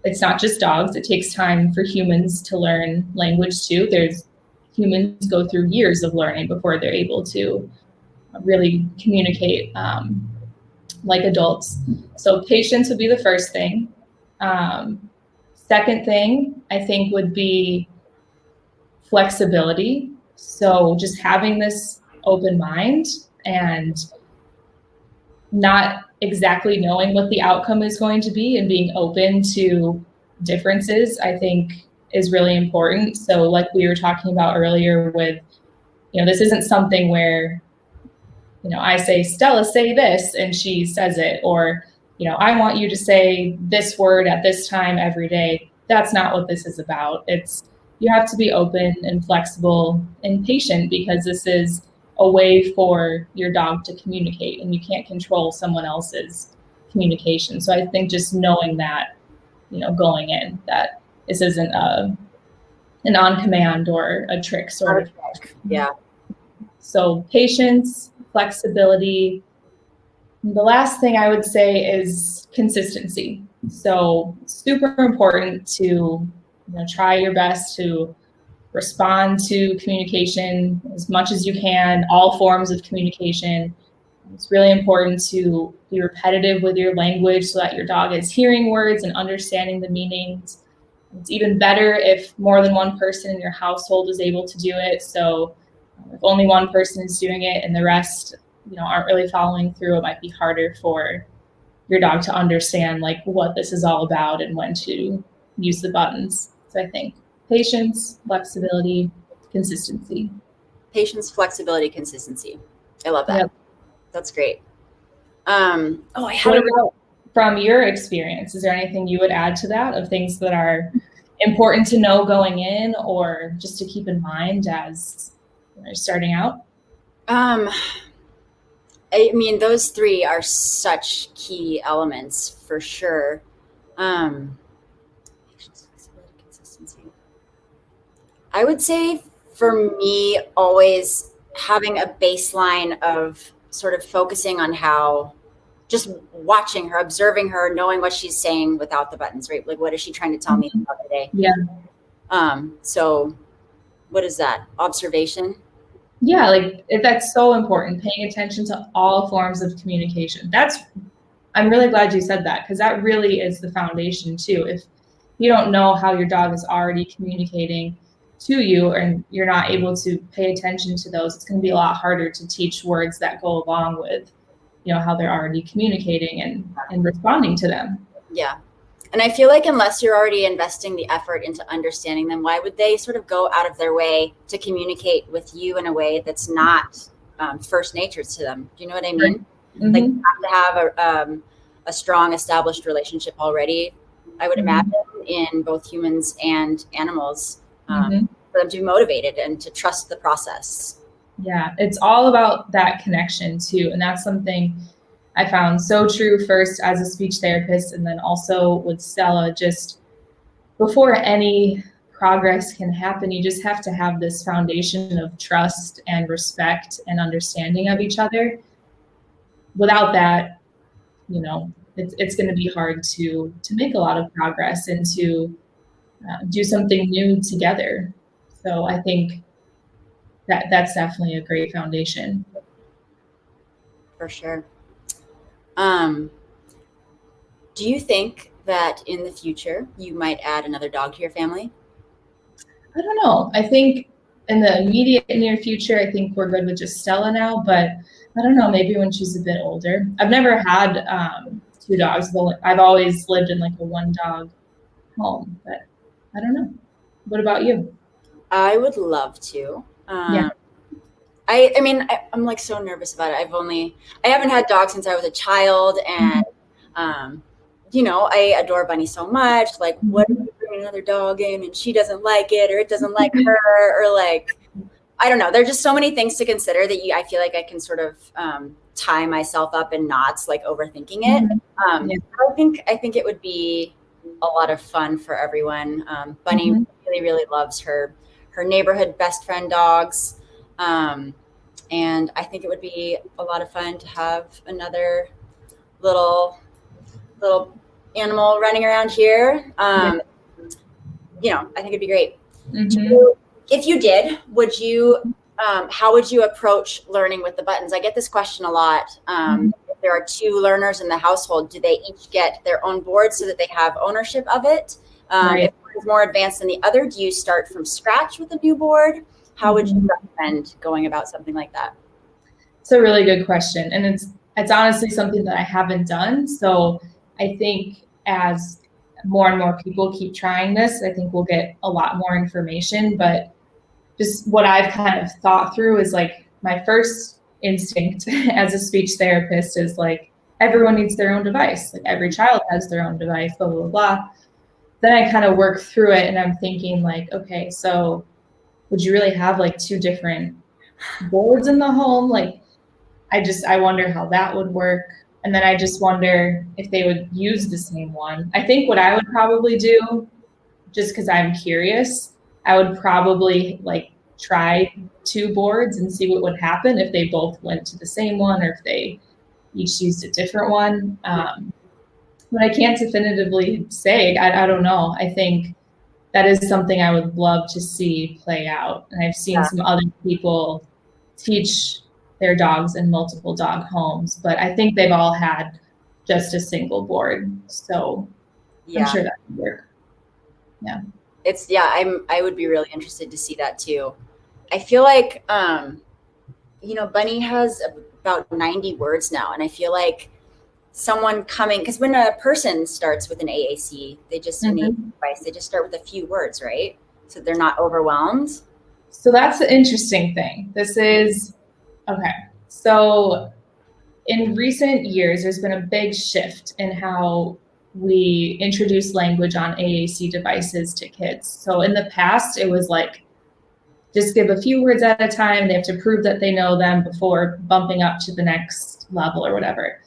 it's not just dogs. It takes time for humans to learn language too. Humans go through years of learning before they're able to really communicate like adults. So patience would be the first thing. Second thing, I think, would be flexibility. So just having this open mind and not exactly knowing what the outcome is going to be and being open to differences, I think, is really important. So like we were talking about earlier with, this isn't something where, I say, Stella, say this, and she says it, or, I want you to say this word at this time every day. That's not what this is about. You have to be open and flexible and patient, because this is a way for your dog to communicate, and you can't control someone else's communication. So I think just knowing that, going in, that this isn't an on-command or a trick sort of. Yeah. So patience, flexibility. The last thing I would say is consistency. So super important to try your best to respond to communication as much as you can, all forms of communication. It's really important to be repetitive with your language so that your dog is hearing words and understanding the meanings. It's even better if more than one person in your household is able to do it. So if only one person is doing it and the rest aren't really following through, it might be harder for your dog to understand like what this is all about and when to use the buttons. So I think patience, flexibility, consistency. Patience, flexibility, consistency. I love that. Yep. That's great. I had from your experience, is there anything you would add to that of things that are important to know going in or just to keep in mind as you're starting out? I mean, those three are such key elements for sure. Consistency. I would say for me, always having a baseline of sort of focusing on how, just watching her, observing her, knowing what she's saying without the buttons, right? Like, what is she trying to tell me about today? Yeah. So what is that? Observation? Yeah, like that's so important, paying attention to all forms of communication. I'm really glad you said that, because that really is the foundation too. If you don't know how your dog is already communicating to you and you're not able to pay attention to those, it's going to be a lot harder to teach words that go along with, how they're already communicating and responding to them. Yeah. And I feel like unless you're already investing the effort into understanding them, why would they sort of go out of their way to communicate with you in a way that's not first nature to them? Do you know what I mean? Mm-hmm. Like, you have to have a strong established relationship already, I would imagine, in both humans and animals, for them to be motivated and to trust the process. Yeah, it's all about that connection too. And that's something I found so true first as a speech therapist, and then also with Stella. Just before any progress can happen, you just have to have this foundation of trust and respect and understanding of each other. Without that, it's going to be hard to make a lot of progress and to do something new together. So I think that's definitely a great foundation. For sure. Do you think that in the future you might add another dog to your family? I don't know. I think in the immediate near future, I think we're good with just Stella now, but I don't know, maybe when she's a bit older. I've never had 2 dogs. I've always lived in like a 1-dog home, but I don't know. What about you? I would love to. Yeah. I mean, I'm like so nervous about it. I haven't had dogs since I was a child, and I adore Bunny so much. Like, what if we bring another dog in and she doesn't like it, or it doesn't like her, or like, I don't know. There are just so many things to consider that I feel like I can sort of tie myself up in knots, like overthinking it. I think it would be a lot of fun for everyone. Bunny really, really loves her neighborhood best friend dogs. And I think it would be a lot of fun to have another little animal running around here. I think it'd be great. If you did, would you, how would you approach learning with the buttons? I get this question a lot. If there are 2 learners in the household, do they each get their own board so that they have ownership of it? If one is more advanced than the other, do you start from scratch with a new board? How would you recommend going about something like that? It's a really good question. And it's honestly something that I haven't done. So I think as more and more people keep trying this, I think we'll get a lot more information. But just what I've kind of thought through is like my first instinct as a speech therapist is like, everyone needs their own device. Like every child has their own device, blah, blah, blah. Then I kind of work through it and I'm thinking like, okay, so would you really have like 2 different boards in the home? Like, I wonder how that would work. And then I just wonder if they would use the same one. I think what I would probably do, just because I'm curious, I would probably like try 2 boards and see what would happen if they both went to the same one or if they each used a different one. But I can't definitively say. I don't know. I think that is something I would love to see play out. And I've seen some other people teach their dogs in multiple dog homes, but I think they've all had just a single board. So I'm sure that would work. Yeah. I would be really interested to see that too. I feel like, Bunny has about 90 words now. And I feel like someone because when a person starts with an AAC, they just they just start with a few words, right? So they're not overwhelmed. So that's the interesting thing. This is okay. So in recent years, there's been a big shift in how we introduce language on AAC devices to kids. So in the past, it was like, just give a few words at a time. They have to prove that they know them before bumping up to the next level or whatever.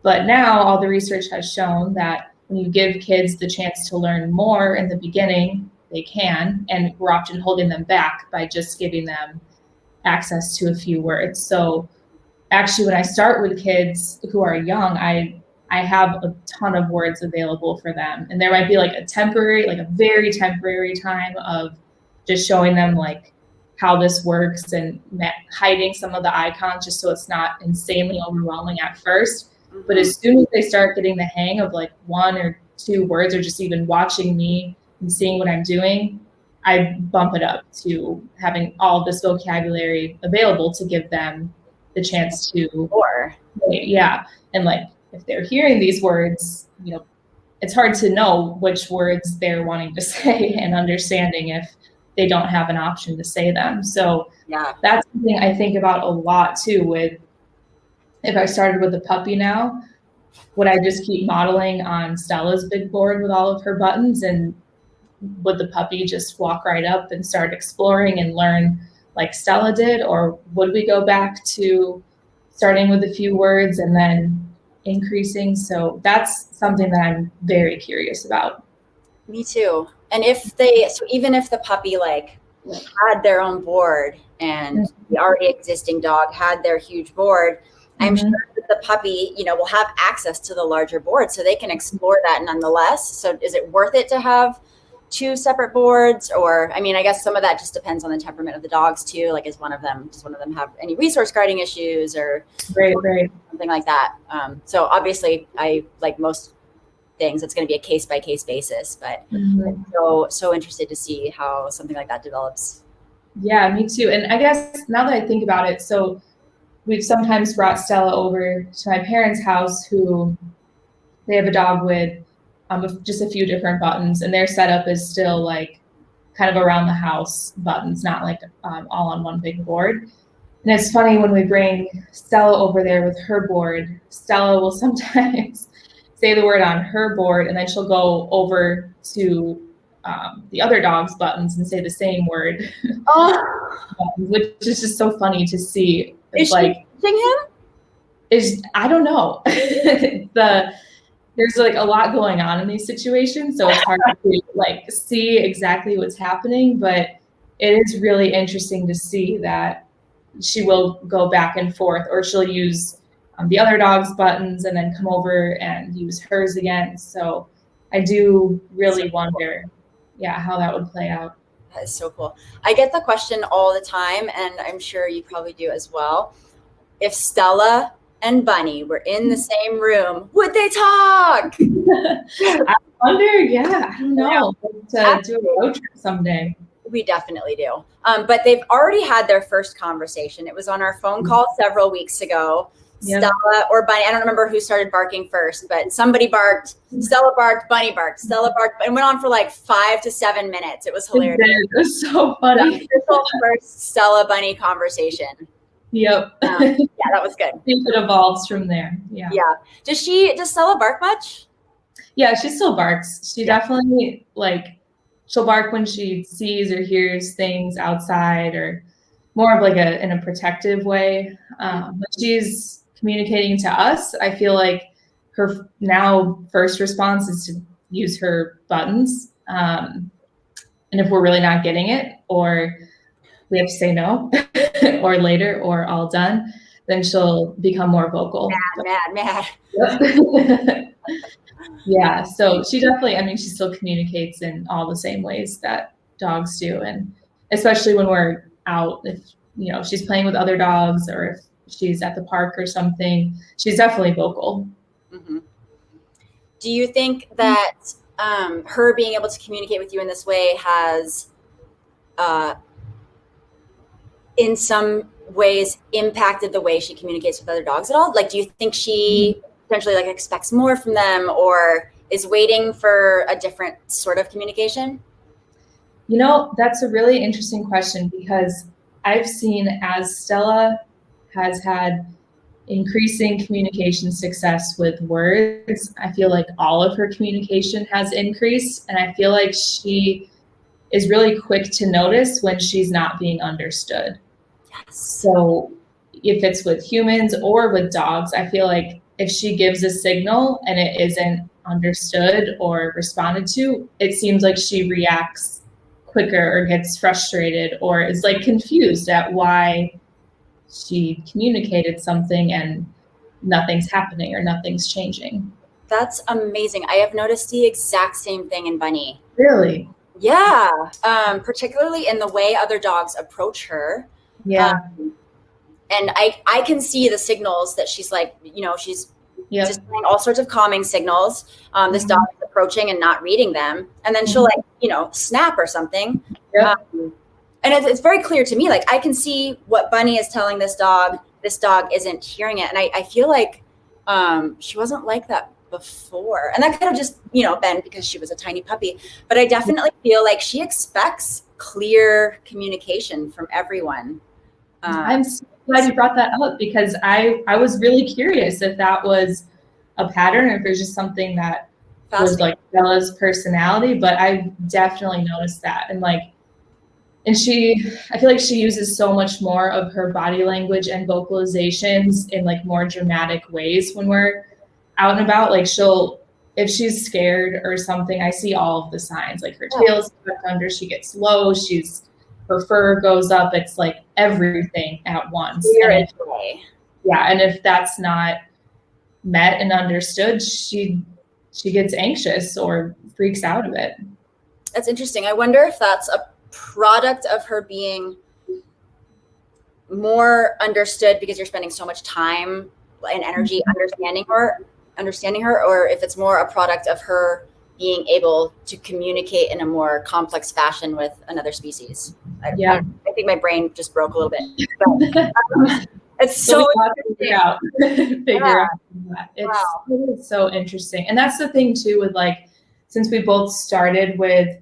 But now all the research has shown that when you give kids the chance to learn more in the beginning, they can, and we're often holding them back by just giving them access to a few words. So actually, when I start with kids who are young, I have a ton of words available for them. And there might be like a very temporary time of just showing them like how this works and hiding some of the icons just so it's not insanely overwhelming at first. But as soon as they start getting the hang of like 1 or 2 words, or just even watching me and seeing what I'm doing, I bump it up to having all this vocabulary available to give them the chance to, and like if they're hearing these words, it's hard to know which words they're wanting to say and understanding if they don't have an option to say them. So that's something I think about a lot too. With if I started with a puppy now, would I just keep modeling on Stella's big board with all of her buttons, and would the puppy just walk right up and start exploring and learn like Stella did? Or would we go back to starting with a few words and then increasing? So that's something that I'm very curious about. Me too. And even if the puppy like had their own board and the already existing dog had their huge board, I'm sure that the puppy, will have access to the larger board so they can explore that nonetheless. So is it worth it to have 2 separate boards? Or, I guess some of that just depends on the temperament of the dogs too. Like, does one of them have any resource guarding issues or something like that? So obviously I, like most things, it's going to be a case by case basis, but I'm so interested to see how something like that develops. Yeah, me too. And I guess now that I think about it, so we've sometimes brought Stella over to my parents' house, who they have a dog with just a few different buttons, and their setup is still like kind of around the house buttons, not like all on one big board. And it's funny, when we bring Stella over there with her board, Stella will sometimes say the word on her board, and then she'll go over to the other dog's buttons and say the same word, which is just so funny to see. Is she teaching him? I don't know. There's like a lot going on in these situations, so it's hard to like see exactly what's happening, but it is really interesting to see that she will go back and forth, or she'll use the other dog's buttons and then come over and use hers again. So I do really wonder, how that would play out. That is so cool. I get the question all the time, and I'm sure you probably do as well. If Stella and Bunny were in the same room, would they talk? I wonder, I don't know. To do a road trip someday. We definitely do. But they've already had their first conversation. It was on our phone call several weeks ago. Yep. Stella or Bunny, I don't remember who started barking first, but somebody barked, Stella barked, Bunny barked, Stella barked, and went on for like 5 to 7 minutes. It was hilarious. It was so funny. The first Stella Bunny conversation. Yep. That was good. I think it evolves from there. Yeah. Does Stella bark much? Yeah, she still barks. She definitely she'll bark when she sees or hears things outside, or more of like in a protective way. But she's communicating to us. I feel like her now first response is to use her buttons. And if we're really not getting it, or we have to say no, or later, or all done, then she'll become more vocal. Mad. Yep. Yeah, so she definitely, she still communicates in all the same ways that dogs do. And especially when we're out, if, she's playing with other dogs, or if she's at the park or something, she's definitely vocal. Mm-hmm. Do you think that her being able to communicate with you in this way has, in some ways, impacted the way she communicates with other dogs at all? Like, do you think she potentially expects more from them, or is waiting for a different sort of communication? That's a really interesting question, because I've seen, as Stella has had increasing communication success with words. I feel like all of her communication has increased, and I feel like she is really quick to notice when she's not being understood. Yes. So if it's with humans or with dogs, I feel like if she gives a signal and it isn't understood or responded to, it seems like she reacts quicker or gets frustrated or is like confused at why she communicated something and nothing's happening or nothing's changing. That's amazing. I have noticed the exact same thing in Bunny. Really? Yeah. Particularly in the way other dogs approach her. Yeah. And I can see the signals that she's like, she's just doing all sorts of calming signals. This dog is approaching and not reading them. And then she'll like, snap or something. Yep. And it's very clear to me, like I can see what Bunny is telling this dog isn't hearing it. And I feel like she wasn't like that before. And that could have just, been because she was a tiny puppy. But I definitely feel like she expects clear communication from everyone. I'm so glad you brought that up because I was really curious if that was a pattern or if it was just something that was like Stella's personality, but I definitely noticed that. And I feel like she uses so much more of her body language and vocalizations in like more dramatic ways when we're out and about. Like if she's scared or something, I see all of the signs, like her tail's tucked under, she gets low, her fur goes up. It's like everything at once. And if that's not met and understood, she gets anxious or freaks out of it. That's interesting. I wonder if that's a product of her being more understood because you're spending so much time and energy understanding her, or if it's more a product of her being able to communicate in a more complex fashion with another species. I think my brain just broke a little bit. But, it's so figure out that. It's so interesting. And that's the thing too with like, since we both started with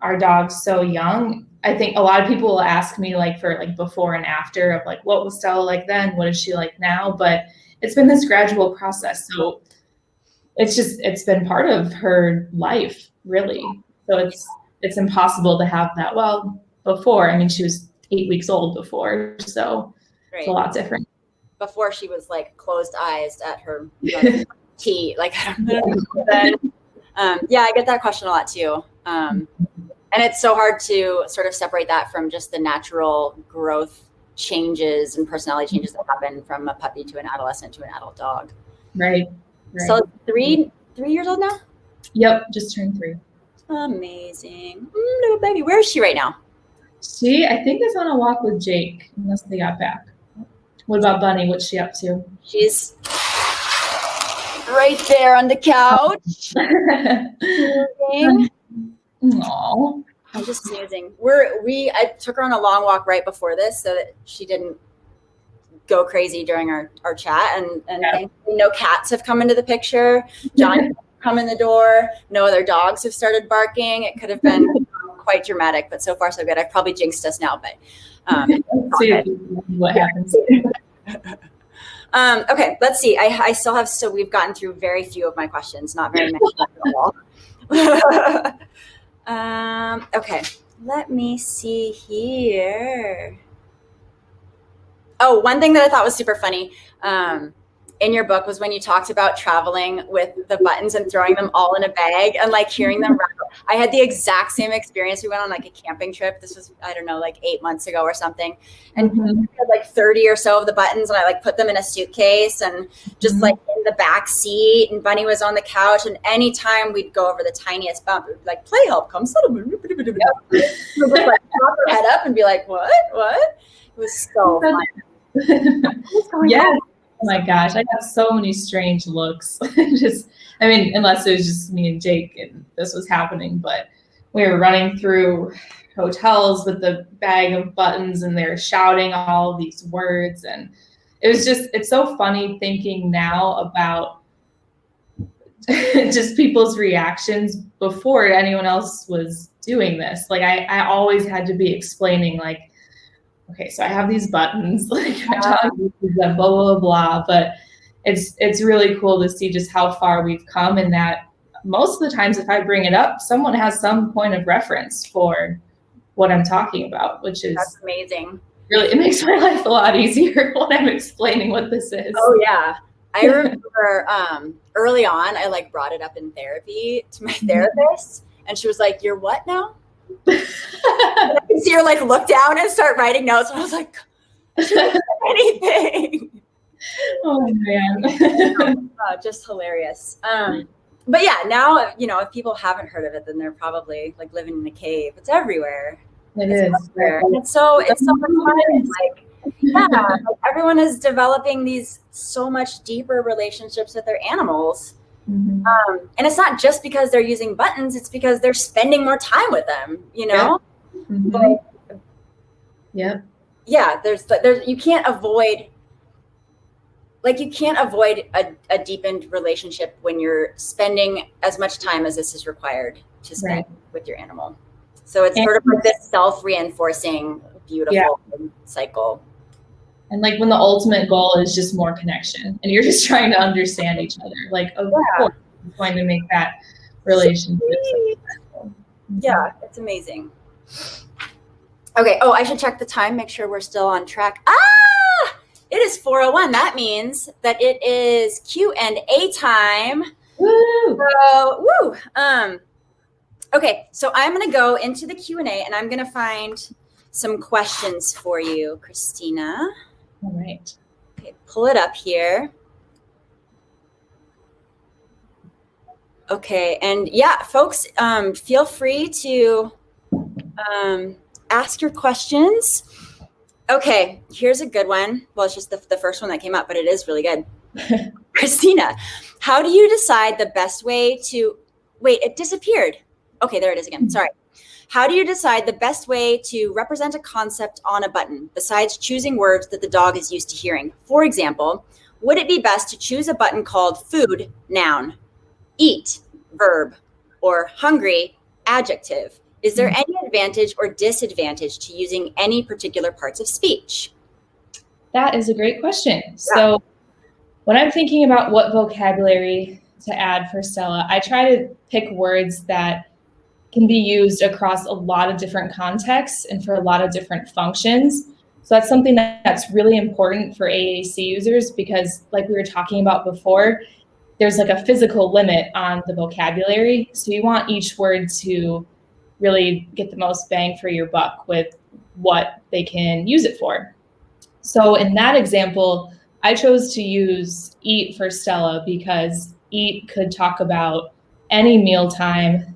our dogs so young, I think a lot of people will ask me like for like before and after of like, what was Stella like then? What is she like now? But it's been this gradual process. So it's been part of her life, really. So it's impossible to have that. Well, before, I mean, she was 8 weeks old before, so it's a lot different. Before she was like closed eyes at her tea, like I get that question a lot too. And it's so hard to sort of separate that from just the natural growth changes and personality changes that happen from a puppy to an adolescent to an adult dog. Right. So 3 years old now? Yep, just turned 3. Amazing. Little baby. Where is she right now? She, I think, is on a walk with Jake, unless they got back. What about Bunny? What's she up to? She's right there on the couch. Aww. I'm just snoozing. I took her on a long walk right before this so that she didn't go crazy during our chat, and thankfully no cats have come into the picture. Johnny come in the door. No other dogs have started barking. It could have been quite dramatic, but so far so good. I've probably jinxed us now, but let's see what happens. Okay, let's see. I still have, so we've gotten through very few of my questions, not very many at all. Okay, let me see here. Oh, one thing that I thought was super funny in your book was when you talked about traveling with the buttons and throwing them all in a bag and like hearing them rattle. I had the exact same experience. We went on like a camping trip. This was, I don't know, like 8 months ago or something. And we had like 30 or so of the buttons, and I like put them in a suitcase and just like in the back seat, and Bunny was on the couch. And anytime we'd go over the tiniest bump, it would be like, play help, come settle. We'd like pop her head up and be like, what? It was so fun. Yeah. Oh my gosh, I got so many strange looks. Unless it was just me and Jake and this was happening, but we were running through hotels with the bag of buttons and they're shouting all these words. And it's so funny thinking now about just people's reactions before anyone else was doing this. Like I always had to be explaining like, okay, so I have these buttons, like my dog uses them, blah, blah, blah, but it's really cool to see just how far we've come, and that most of the times if I bring it up, someone has some point of reference for what I'm talking about, which is that's amazing. Really, it makes my life a lot easier when I'm explaining what this is. Oh yeah. I remember early on, I like brought it up in therapy to my therapist, and she was like, "You're what now?" I can see her like look down and start writing notes, and I was like, anything. Oh man. Just hilarious. But yeah, now, if people haven't heard of it, then they're probably like living in a cave. It's everywhere. It is. And it's so fun. Like, yeah, like everyone is developing these so much deeper relationships with their animals. Mm-hmm. And it's not just because they're using buttons, it's because they're spending more time with them, Yeah. Mm-hmm. But, yeah, there's you can't avoid a deepened relationship when you're spending as much time as this is required to spend with your animal. So it's sort of like this self-reinforcing, beautiful cycle. And like when the ultimate goal is just more connection and you're just trying to understand each other, like, of course, it's going to make that relationship successful. Yeah, it's amazing. Okay. Oh, I should check the time, make sure we're still on track. It is 4:01. That means that it is Q&A time. Woo! So, woo. Okay, so I'm going to go into the Q&A and I'm going to find some questions for you, Christina. All right. Okay, pull it up here. Okay, and yeah, folks, feel free to ask your questions. Okay, here's a good one. Well, it's just the first one that came up, but it is really good. Christina, how do you decide the best way to... Wait, it disappeared. Okay, there it is again. Sorry. How do you decide the best way to represent a concept on a button besides choosing words that the dog is used to hearing? For example, would it be best to choose a button called food, noun, eat, verb, or hungry, adjective? Is there any advantage or disadvantage to using any particular parts of speech? That is a great question. Yeah. So when I'm thinking about what vocabulary to add for Stella, I try to pick words that can be used across a lot of different contexts and for a lot of different functions. So that's something that's really important for AAC users because, like we were talking about before, there's like a physical limit on the vocabulary. So you want each word to really get the most bang for your buck with what they can use it for. So in that example, I chose to use eat for Stella because eat could talk about any mealtime,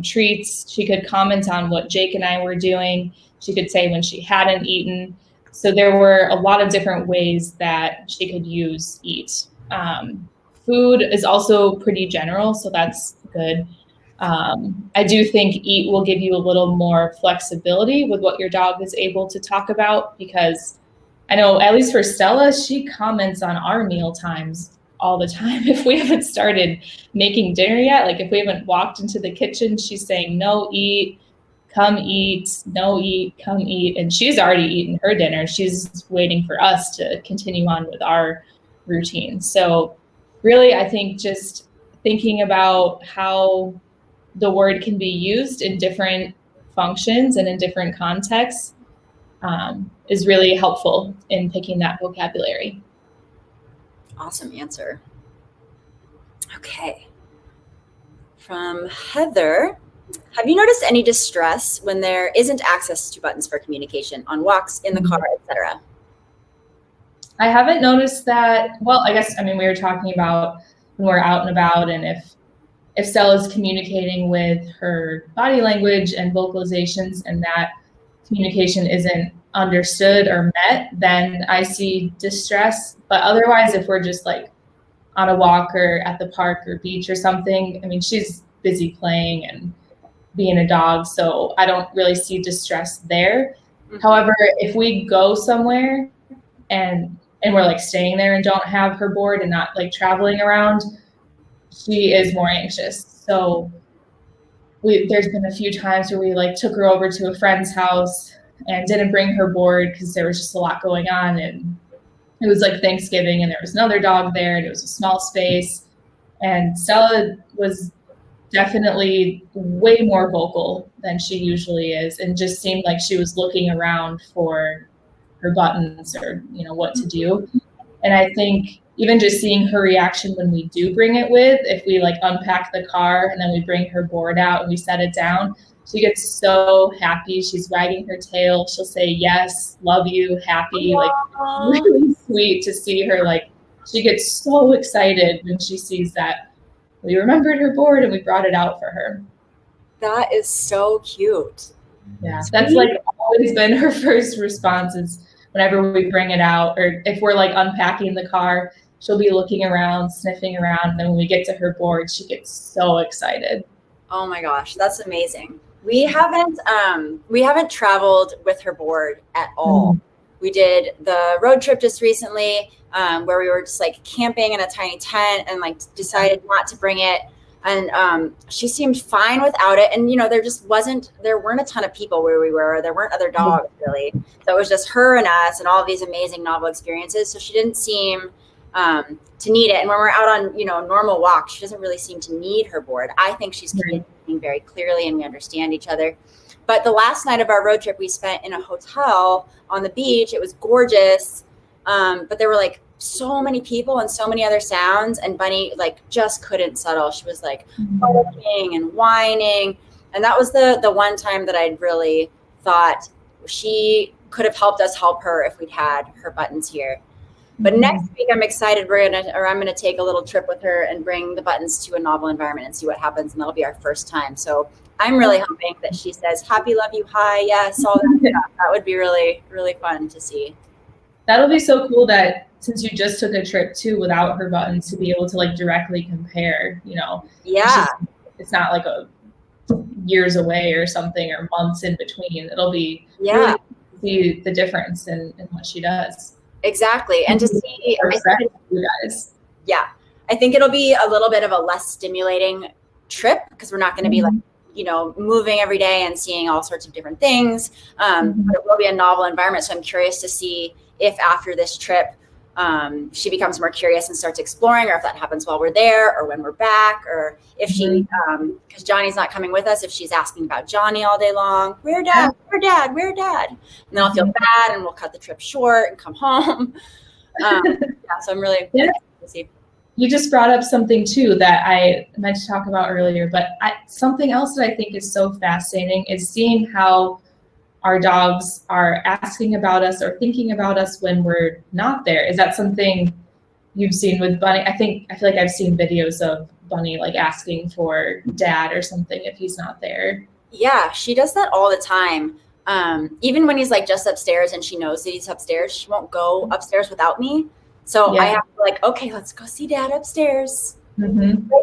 treats. She could comment on what Jake and I were doing. She could say when she hadn't eaten. So there were a lot of different ways that she could use eat. Food is also pretty general, so that's good. I do think eat will give you a little more flexibility with what your dog is able to talk about because I know, at least for Stella, she comments on our meal times all the time. If we haven't started making dinner yet, like if we haven't walked into the kitchen, she's saying, no, eat, come eat, no, eat, come eat. And she's already eaten her dinner. She's waiting for us to continue on with our routine. So really, I think just thinking about how the word can be used in different functions and in different contexts is really helpful in picking that vocabulary. Awesome answer. Okay. From Heather, have you noticed any distress when there isn't access to buttons for communication on walks, in the car, etc.? I haven't noticed that. Well, we were talking about when we're out and about, and if Stella's communicating with her body language and vocalizations and that communication isn't understood or met, then I see distress. But otherwise, if we're just like on a walk or at the park or beach or something, she's busy playing and being a dog, so I don't really see distress there. Mm-hmm. However, if we go somewhere and we're like staying there and don't have her board and not like traveling around, she is more anxious. So there's been a few times where we like took her over to a friend's house and didn't bring her board because there was just a lot going on, and it was like Thanksgiving and there was another dog there and it was a small space, and Stella was definitely way more vocal than she usually is, and just seemed like she was looking around for her buttons or, you know, what to do. And I think even just seeing her reaction when we do bring it with, if we like unpack the car and then we bring her board out and we set it down, she gets so happy. She's wagging her tail. She'll say, yes, love you, happy. Like, really sweet to see her. Like, she gets so excited when she sees that we remembered her board and we brought it out for her. That is so cute. Yeah, that's like always been her first response is whenever we bring it out, or if we're like unpacking the car, she'll be looking around, sniffing around. And then when we get to her board, she gets so excited. Oh my gosh, that's amazing. We haven't traveled with her board at all. We did the road trip just recently, where we were just like camping in a tiny tent and like decided not to bring it. And she seemed fine without it. And, you know, there weren't a ton of people where we were. There weren't other dogs really. So it was just her and us and all of these amazing novel experiences. So she didn't seem to need it. And when we're out on, you know, normal walks, she doesn't really seem to need her board. I think she's communicating very clearly and we understand each other. But the last night of our road trip, we spent in a hotel on the beach. It was gorgeous. But there were like so many people and so many other sounds, and Bunny like just couldn't settle. She was like barking and whining. And that was the one time that I'd really thought she could have helped us help her if we'd had her buttons here. But next week, I'm excited. I'm gonna take a little trip with her and bring the buttons to a novel environment and see what happens. And that'll be our first time. So I'm really hoping that she says, happy, love you, hi, yes, all that stuff. That would be really, really fun to see. That'll be so cool that since you just took a trip too without her buttons, to be able to like directly compare, you know. Yeah. It's not like a years away or something or months in between. It'll be really see the difference in what she does. Exactly. And to see, you guys. Yeah, I think it'll be a little bit of a less stimulating trip because we're not going to be like, you know, moving every day and seeing all sorts of different things. But it will be a novel environment. So I'm curious to see if after this trip, she becomes more curious and starts exploring, or if that happens while we're there or when we're back, or if she, because Johnny's not coming with us, if she's asking about Johnny all day long, where dad, where dad, where dad? And then I'll feel bad and we'll cut the trip short and come home. So I'm really excited to see. You just brought up something too that I meant to talk about earlier, but something else that I think is so fascinating is seeing how our dogs are asking about us or thinking about us when we're not there. Is that something you've seen with Bunny? I feel like I've seen videos of Bunny like asking for dad or something if he's not there. Yeah, she does that all the time. Even when he's like just upstairs and she knows that he's upstairs, she won't go upstairs without me. So I have to like, okay, let's go see dad upstairs. Right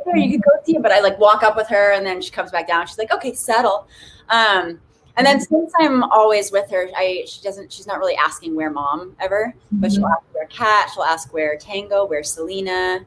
there, you can go see him. But I like walk up with her and then she comes back down. She's like, okay, settle. And then since I'm always with her, she's not really asking where mom ever, but she'll ask where Cat, she'll ask where Tango, where Selena,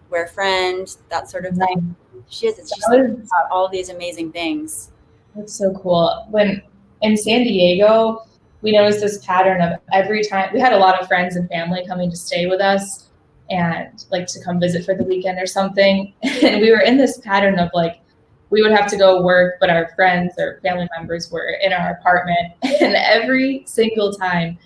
where friend, that sort of thing. She's thinking about all these amazing things. That's so cool. When in San Diego, we noticed this pattern of every time we had a lot of friends and family coming to stay with us and like to come visit for the weekend or something. And we were in this pattern of like, we would have to go work, but our friends or family members were in our apartment. And every single time,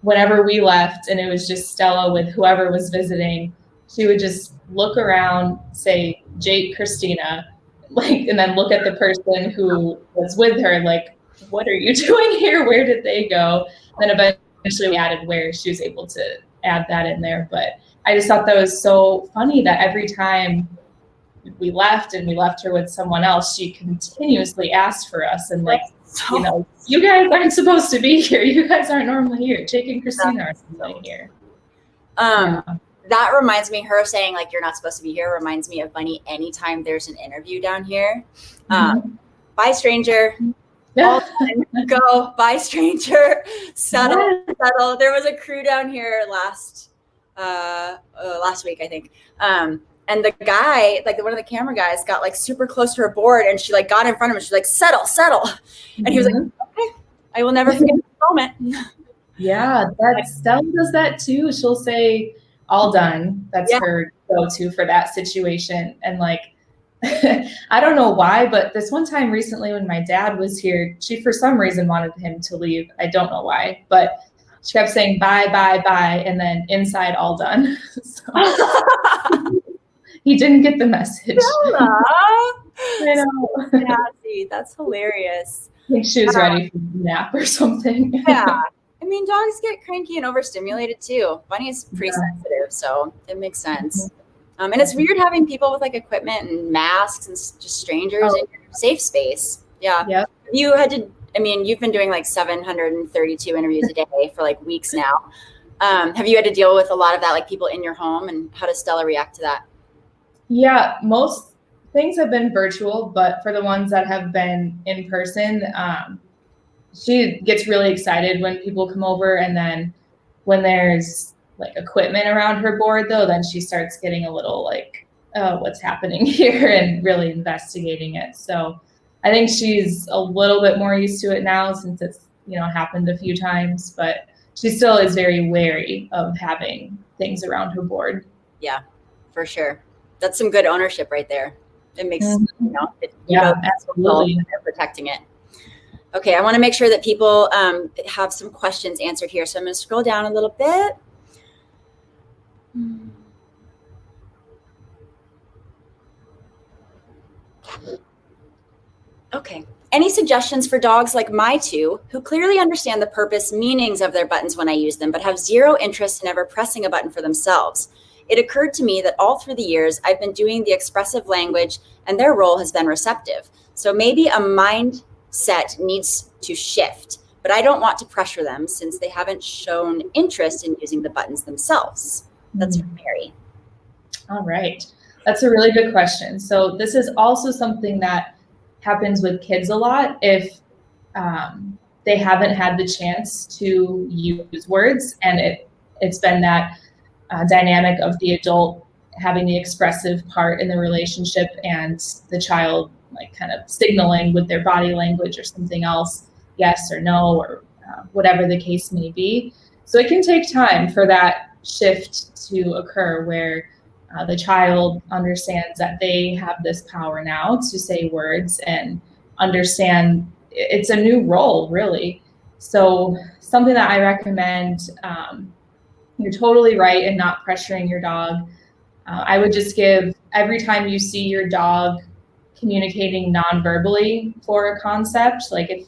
whenever we left and it was just Stella with whoever was visiting, she would just look around, say, Jake, Christina, like, and then look at the person who was with her, like, what are you doing here? Where did they go? And then eventually we added where she was able to add that in there. But I just thought that was so funny that every time we left and we left her with someone else, she continuously asked for us and like, you know, you guys aren't supposed to be here. You guys aren't normally here. Jake and Christina aren't normally here. That reminds me, her saying like, you're not supposed to be here reminds me of Bunny anytime there's an interview down here. Bye, stranger. All the time. Go, bye, stranger. Settle. There was a crew down here last week, I think. And the guy, like one of the camera guys, got like super close to her board, and she like got in front of him. She's like, settle. And he was like, okay, I will never forget this moment. Yeah, Stella does that too. She'll say, all done. That's her go-to for that situation. And like, I don't know why, but this one time recently when my dad was here, she for some reason wanted him to leave. I don't know why, but she kept saying bye, bye, bye, and then inside all done. So, he didn't get the message. I know. Sassy. That's hilarious. I think she was ready for a nap or something. Yeah. I mean, dogs get cranky and overstimulated too. Bunny is pretty sensitive, so it makes sense. And it's weird having people with like equipment and masks and just strangers in your safe space. Yeah. Yep. You had to, I mean, you've been doing like 732 interviews a day for like weeks now. Have you had to deal with a lot of that, like people in your home, and how does Stella react to that? Yeah, most things have been virtual, but for the ones that have been in person, she gets really excited when people come over. And then when there's like equipment around her board though, then she starts getting a little like, oh, what's happening here, and really investigating it. So I think she's a little bit more used to it now since it's, happened a few times, but she still is very wary of having things around her board. Yeah, for sure. That's some good ownership right there. It makes, absolutely. They're protecting it. Okay, I want to make sure that people have some questions answered here. So I'm going to scroll down a little bit. Okay. Any suggestions for dogs like my two, who clearly understand the purpose meanings of their buttons when I use them, but have zero interest in ever pressing a button for themselves? It occurred to me that all through the years, I've been doing the expressive language and their role has been receptive. So maybe a mindset needs to shift, but I don't want to pressure them since they haven't shown interest in using the buttons themselves. That's from Mary. All right. That's a really good question. So this is also something that happens with kids a lot if they haven't had the chance to use words, and it's been that dynamic of the adult having the expressive part in the relationship and the child like kind of signaling with their body language or something else, yes or no, or whatever the case may be. So it can take time for that shift to occur where the child understands that they have this power now to say words and understand it's a new role, really. So something that I recommend, you're totally right in not pressuring your dog. I would just give, every time you see your dog communicating non-verbally for a concept, like if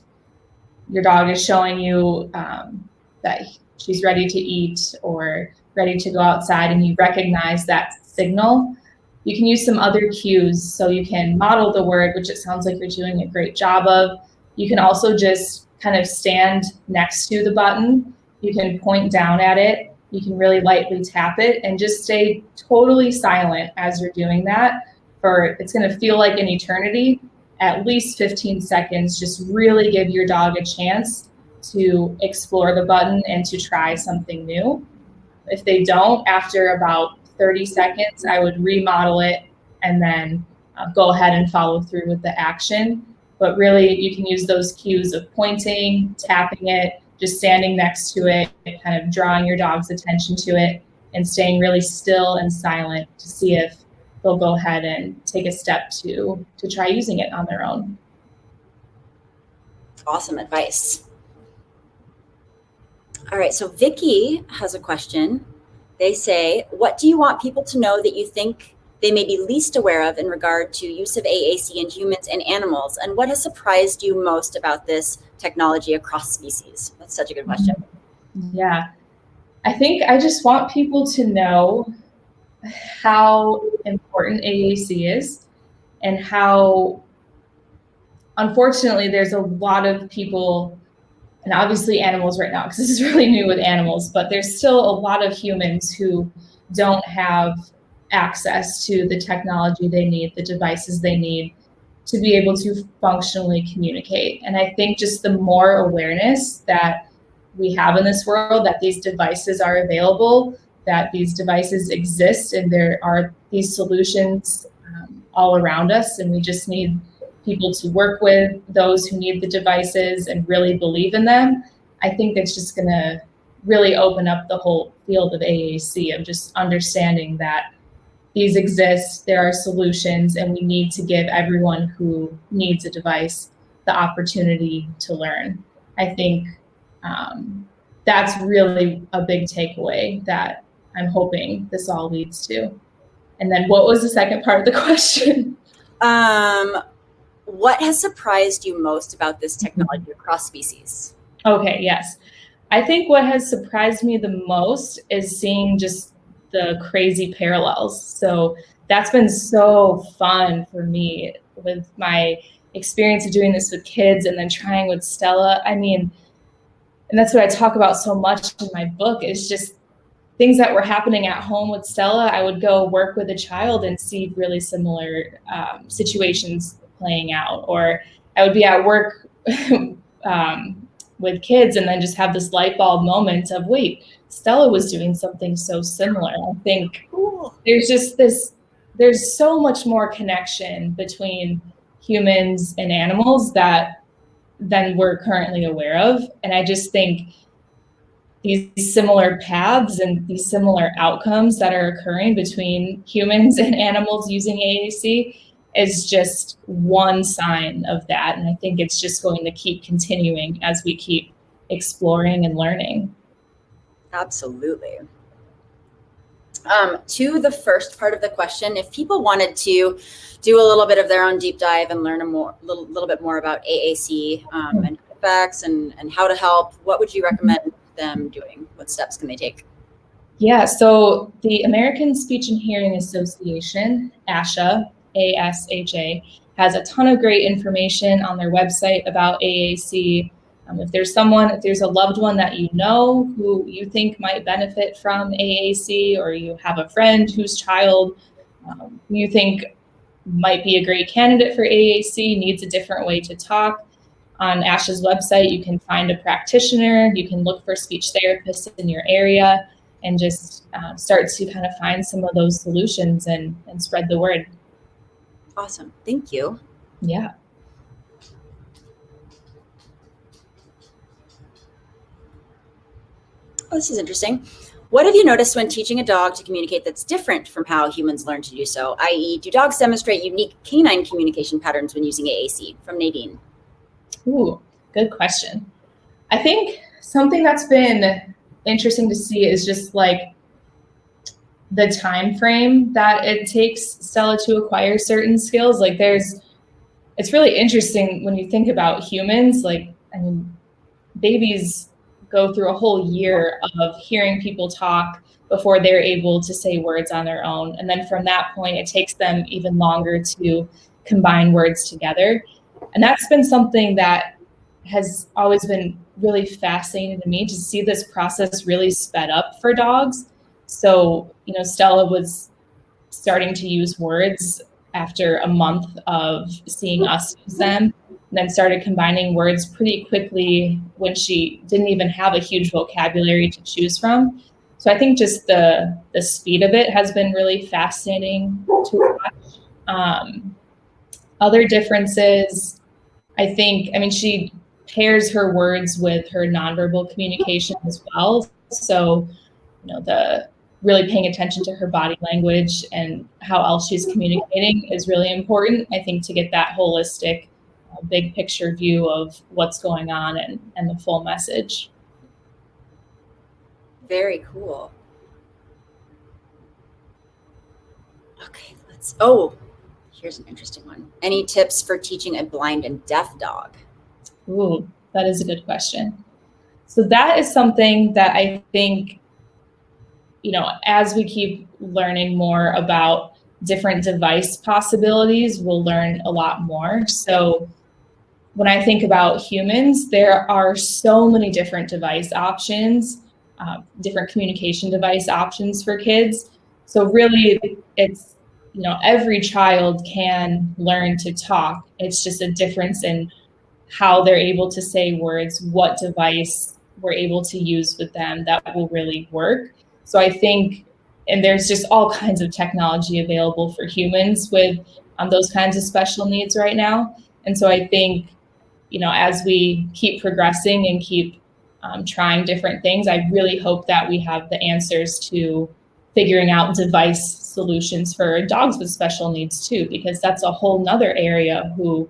your dog is showing you that she's ready to eat or ready to go outside and you recognize that signal, you can use some other cues. So you can model the word, which it sounds like you're doing a great job of. You can also just kind of stand next to the button. You can point down at it. You can really lightly tap it and just stay totally silent as you're doing that for, it's going to feel like an eternity, at least 15 seconds. Just really give your dog a chance to explore the button and to try something new. If they don't, after about 30 seconds, I would remodel it and then go ahead and follow through with the action. But really, you can use those cues of pointing, tapping it, just standing next to it, kind of drawing your dog's attention to it and staying really still and silent to see if they'll go ahead and take a step to try using it on their own. Awesome advice. All right, so Vicky has a question. They say, what do you want people to know that you think they may be least aware of in regard to use of AAC in humans and animals? And what has surprised you most about this technology across species? That's such a good question. Yeah, I think I just want people to know how important AAC is and how, unfortunately, there's a lot of people, and obviously animals right now, because this is really new with animals, but there's still a lot of humans who don't have access to the technology they need, the devices they need to be able to functionally communicate. And I think just the more awareness that we have in this world, that these devices are available, that these devices exist, and there are these solutions all around us, and we just need people to work with those who need the devices and really believe in them. I think that's just going to really open up the whole field of AAC, of just understanding that these exist, there are solutions, and we need to give everyone who needs a device the opportunity to learn. I think that's really a big takeaway that I'm hoping this all leads to. And then what was the second part of the question? What has surprised you most about this technology across species? Okay, yes. I think what has surprised me the most is seeing just the crazy parallels. So that's been so fun for me with my experience of doing this with kids and then trying with Stella. I mean, and that's what I talk about so much in my book, is just things that were happening at home with Stella. I would go work with a child and see really similar situations playing out. Or I would be at work with kids and then just have this light bulb moment of, wait, Stella was doing something so similar. I think there's just there's so much more connection between humans and animals than we're currently aware of. And I just think these similar paths and these similar outcomes that are occurring between humans and animals using AAC is just one sign of that. And I think it's just going to keep continuing as we keep exploring and learning. Absolutely. To the first part of the question, if people wanted to do a little bit of their own deep dive and learn a little bit more about AAC and effects and how to help, what would you recommend them doing? What steps can they take? Yeah, so the American Speech and Hearing Association, ASHA, ASHA, has a ton of great information on their website about AAC. If there's a loved one that you know who you think might benefit from AAC, or you have a friend whose child you think might be a great candidate for AAC, needs a different way to talk, on ASHA's website, you can find a practitioner, you can look for speech therapists in your area, and just start to kind of find some of those solutions and spread the word. Awesome. Thank you. Yeah. Oh, this is interesting. What have you noticed when teaching a dog to communicate that's different from how humans learn to do so? I.e., do dogs demonstrate unique canine communication patterns when using AAC? From Nadine. Ooh, good question. I think something that's been interesting to see is just like the time frame that it takes Stella to acquire certain skills. Like it's really interesting when you think about humans. Like, I mean, babies go through a whole year of hearing people talk before they're able to say words on their own. And then from that point, it takes them even longer to combine words together. And that's been something that has always been really fascinating to me, to see this process really sped up for dogs. So, Stella was starting to use words after a month of seeing us use them, and then started combining words pretty quickly when she didn't even have a huge vocabulary to choose from. So I think just the speed of it has been really fascinating to watch. Other differences, she pairs her words with her nonverbal communication as well. So, the really paying attention to her body language and how else she's communicating is really important, I think, to get that holistic, big picture view of what's going on and the full message. Very cool. Okay, here's an interesting one. Any tips for teaching a blind and deaf dog? Ooh, that is a good question. So that is something that I think, as we keep learning more about different device possibilities, we'll learn a lot more. So when I think about humans, there are so many different device options, different communication device options for kids. So really, it's, every child can learn to talk. It's just a difference in how they're able to say words, what device we're able to use with them that will really work. So I think and there's just all kinds of technology available for humans with those kinds of special needs right now. And so I think, as we keep progressing and keep trying different things, I really hope that we have the answers to figuring out device solutions for dogs with special needs too, because that's a whole nother area who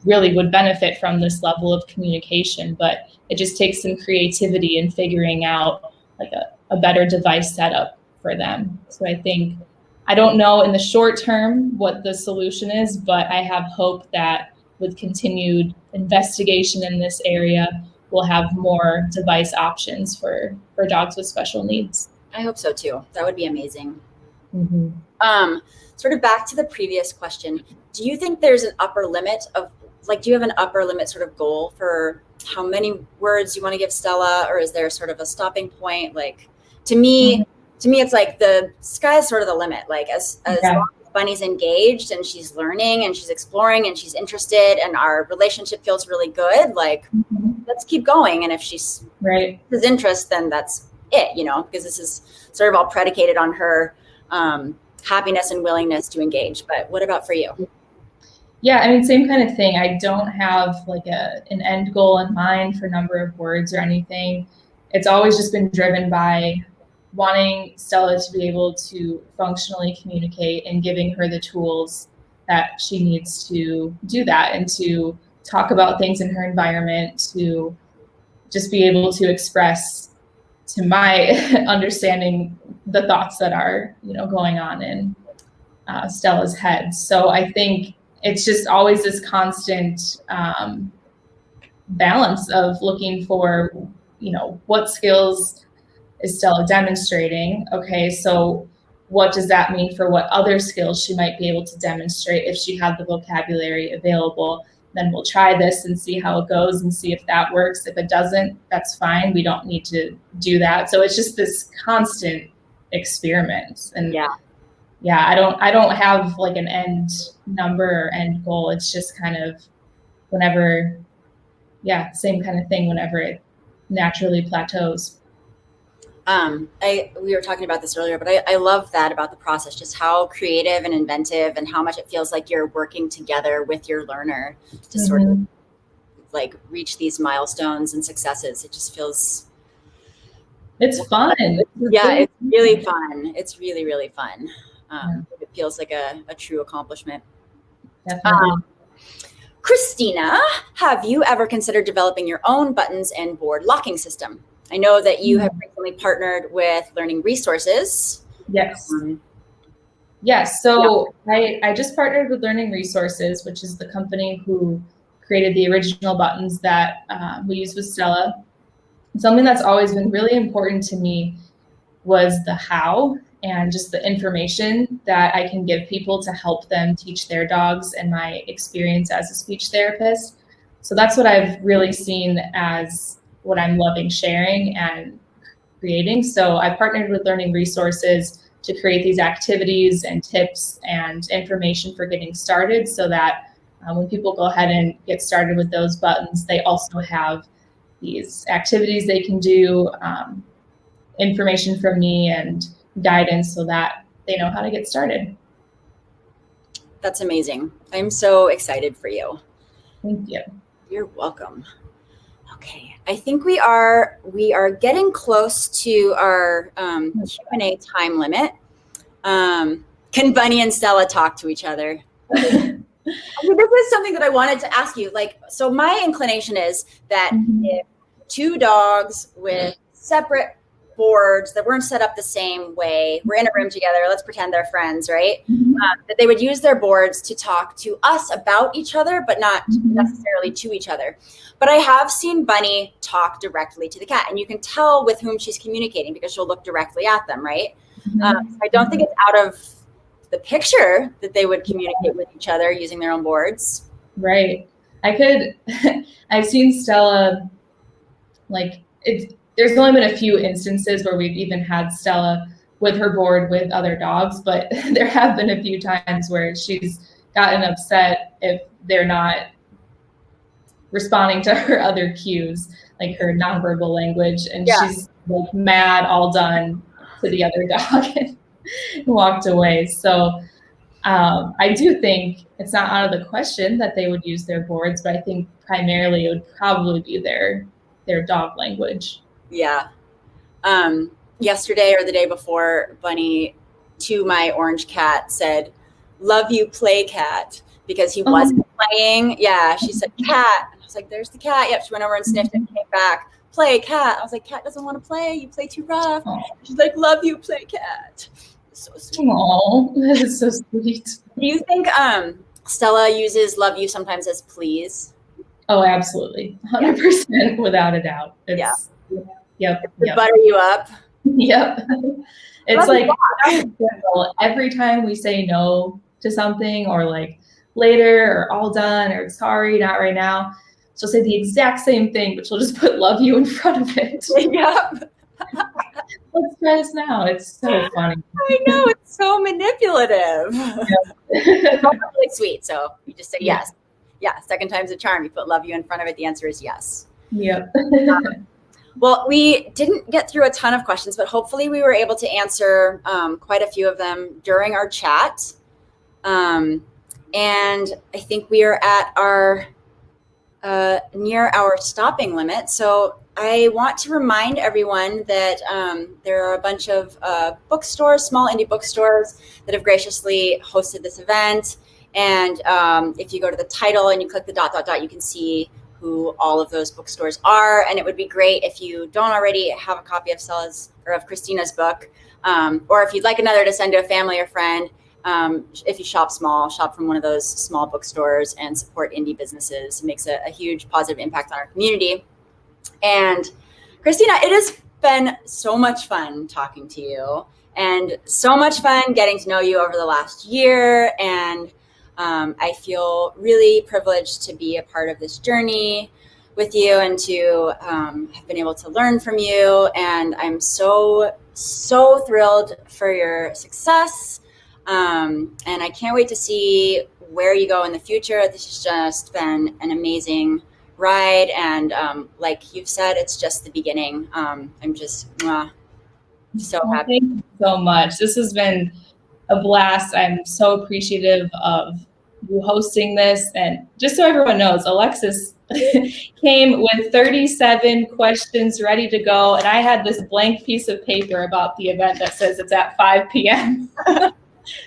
really would benefit from this level of communication. But it just takes some creativity in figuring out like a better device setup for them. So I don't know in the short term what the solution is, but I have hope that with continued investigation in this area, we'll have more device options for dogs with special needs. I hope so too. That would be amazing. Mm-hmm. Sort of back to the previous question, do you think there's an upper limit of, like, do you have an upper limit sort of goal for how many words you want to give Stella, or is there sort of a stopping point? Like, to me, it's like the sky's sort of the limit. Like, as long as Bunny's engaged and she's learning and she's exploring and she's interested and our relationship feels really good, like, let's keep going. And if she's his interest, then that's it, because this is sort of all predicated on her happiness and willingness to engage. But what about for you? Yeah, I mean, same kind of thing. I don't have like an end goal in mind for number of words or anything. It's always just been driven by wanting Stella to be able to functionally communicate and giving her the tools that she needs to do that and to talk about things in her environment, to just be able to express, to my understanding, the thoughts that are, going on in Stella's head. So I think it's just always this constant balance of looking for, what skills is Stella demonstrating? Okay, so what does that mean for what other skills she might be able to demonstrate if she had the vocabulary available? Then we'll try this and see how it goes and see if that works. If it doesn't, that's fine. We don't need to do that. So it's just this constant experiment. And I don't have like an end number or end goal. It's just kind of whenever, same kind of thing whenever it naturally plateaus. We were talking about this earlier, but I love that about the process, just how creative and inventive and how much it feels like you're working together with your learner to sort of like reach these milestones and successes. It just feels... It's fun. It's really fun. It's really, really fun. It feels like a true accomplishment. Definitely. Christina, have you ever considered developing your own buttons and board locking system? I know that you have recently partnered with Learning Resources. Yes. So I just partnered with Learning Resources, which is the company who created the original buttons that we use with Stella. Something that's always been really important to me was the how and just the information that I can give people to help them teach their dogs and my experience as a speech therapist. So that's what I've really seen as what I'm loving sharing and creating. So I partnered with Learning Resources to create these activities and tips and information for getting started so that when people go ahead and get started with those buttons, they also have these activities they can do, information from me and guidance so that they know how to get started. That's amazing. I'm so excited for you. Thank you. You're welcome. Okay, I think we are getting close to our Q&A time limit. Can Bunny and Stella talk to each other? This is something that I wanted to ask you. So my inclination is that if two dogs with separate boards that weren't set up the same way, we're in a room together, let's pretend they're friends, right? That they would use their boards to talk to us about each other, but not necessarily to each other. But I have seen Bunny talk directly to the cat, and you can tell with whom she's communicating because she'll look directly at them, right? I don't think it's out of the picture that they would communicate with each other using their own boards. Right. I've seen Stella, there's only been a few instances where we've even had Stella with her board with other dogs, but there have been a few times where she's gotten upset if they're not responding to her other cues, like her nonverbal language, and she's like mad, all done to the other dog. walked away. So I do think it's not out of the question that they would use their boards, but I think primarily it would probably be their dog language. Yeah. Yesterday or the day before, Bunny, to my orange cat, said, "Love you, play cat," because he wasn't playing. Yeah, she said, "Cat." And I was like, "There's the cat." Yep, she went over and sniffed and came back. "Play cat." I was like, "Cat doesn't want to play. You play too rough." She's like, "Love you, play cat." So sweet. Oh, that is so sweet. Do you think Stella uses "love you" sometimes as "please"? Oh, absolutely. 100% without a doubt. It's, Yep. Butter you up. Yep. It's like every time we say no to something, or like later, or all done, or sorry, not right now, she'll say the exact same thing, but she'll just put "love you" in front of it. Yep. Let's try this now. It's so funny. I know, it's so manipulative. It's really sweet. So you just say yes. Yeah. Second time's a charm. You put "love you" in front of it. The answer is yes. Yep. Well, we didn't get through a ton of questions, but hopefully we were able to answer quite a few of them during our chat. And I think we are at our near our stopping limit. So I want to remind everyone that there are a bunch of bookstores, small indie bookstores, that have graciously hosted this event. And if you go to the title and you click the ... you can see who all of those bookstores are. And it would be great if you don't already have a copy of Stella's or of Christina's book, or if you'd like another to send to a family or friend. If you shop small, shop from one of those small bookstores and support indie businesses. It makes a huge positive impact on our community. And Christina, it has been so much fun talking to you, and so much fun getting to know you over the last year. And I feel really privileged to be a part of this journey with you, and to have been able to learn from you. And I'm so thrilled for your success. And I can't wait to see where you go in the future. This has just been an amazing ride. And like you've said, it's just the beginning. I'm just so happy. Thank you so much. This has been a blast. I'm so appreciative of you hosting this. And just so everyone knows, Alexis came with 37 questions ready to go. And I had this blank piece of paper about the event that says it's at 5 p.m.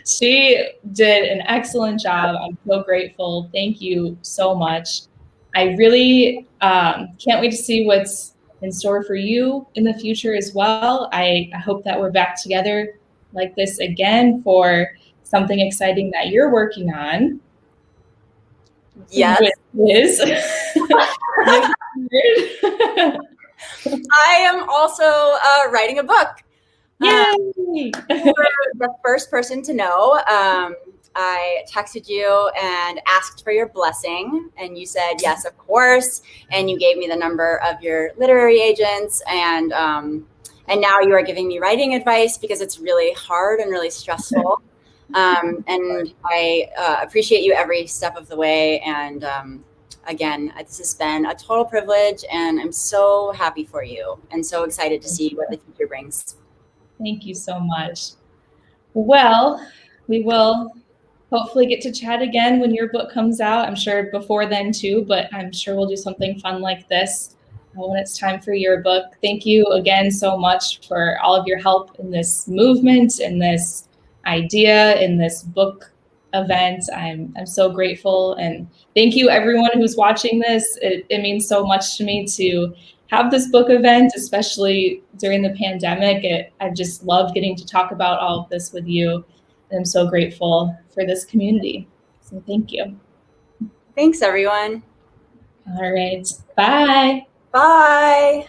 She did an excellent job. I'm so grateful. Thank you so much. I really can't wait to see what's in store for you in the future as well. I hope that we're back together like this again for something exciting that you're working on. Yes. Which is I am also writing a book. Yay! The first person to know. I texted you and asked for your blessing, and you said yes, of course. And you gave me the number of your literary agents, and now you are giving me writing advice because it's really hard and really stressful. And I appreciate you every step of the way. And again, this has been a total privilege, and I'm so happy for you and so excited to see what the future brings. Thank you so much. Well, we will hopefully get to chat again when your book comes out. I'm sure before then too, but I'm sure we'll do something fun like this when it's time for your book. Thank you again so much for all of your help in this movement, in this idea, in this book event. I'm so grateful, and thank you everyone who's watching this. It means so much to me to have this book event, especially during the pandemic. I just loved getting to talk about all of this with you, and I'm so grateful for this community. So thank you. Thanks, everyone. All right. Bye. Bye.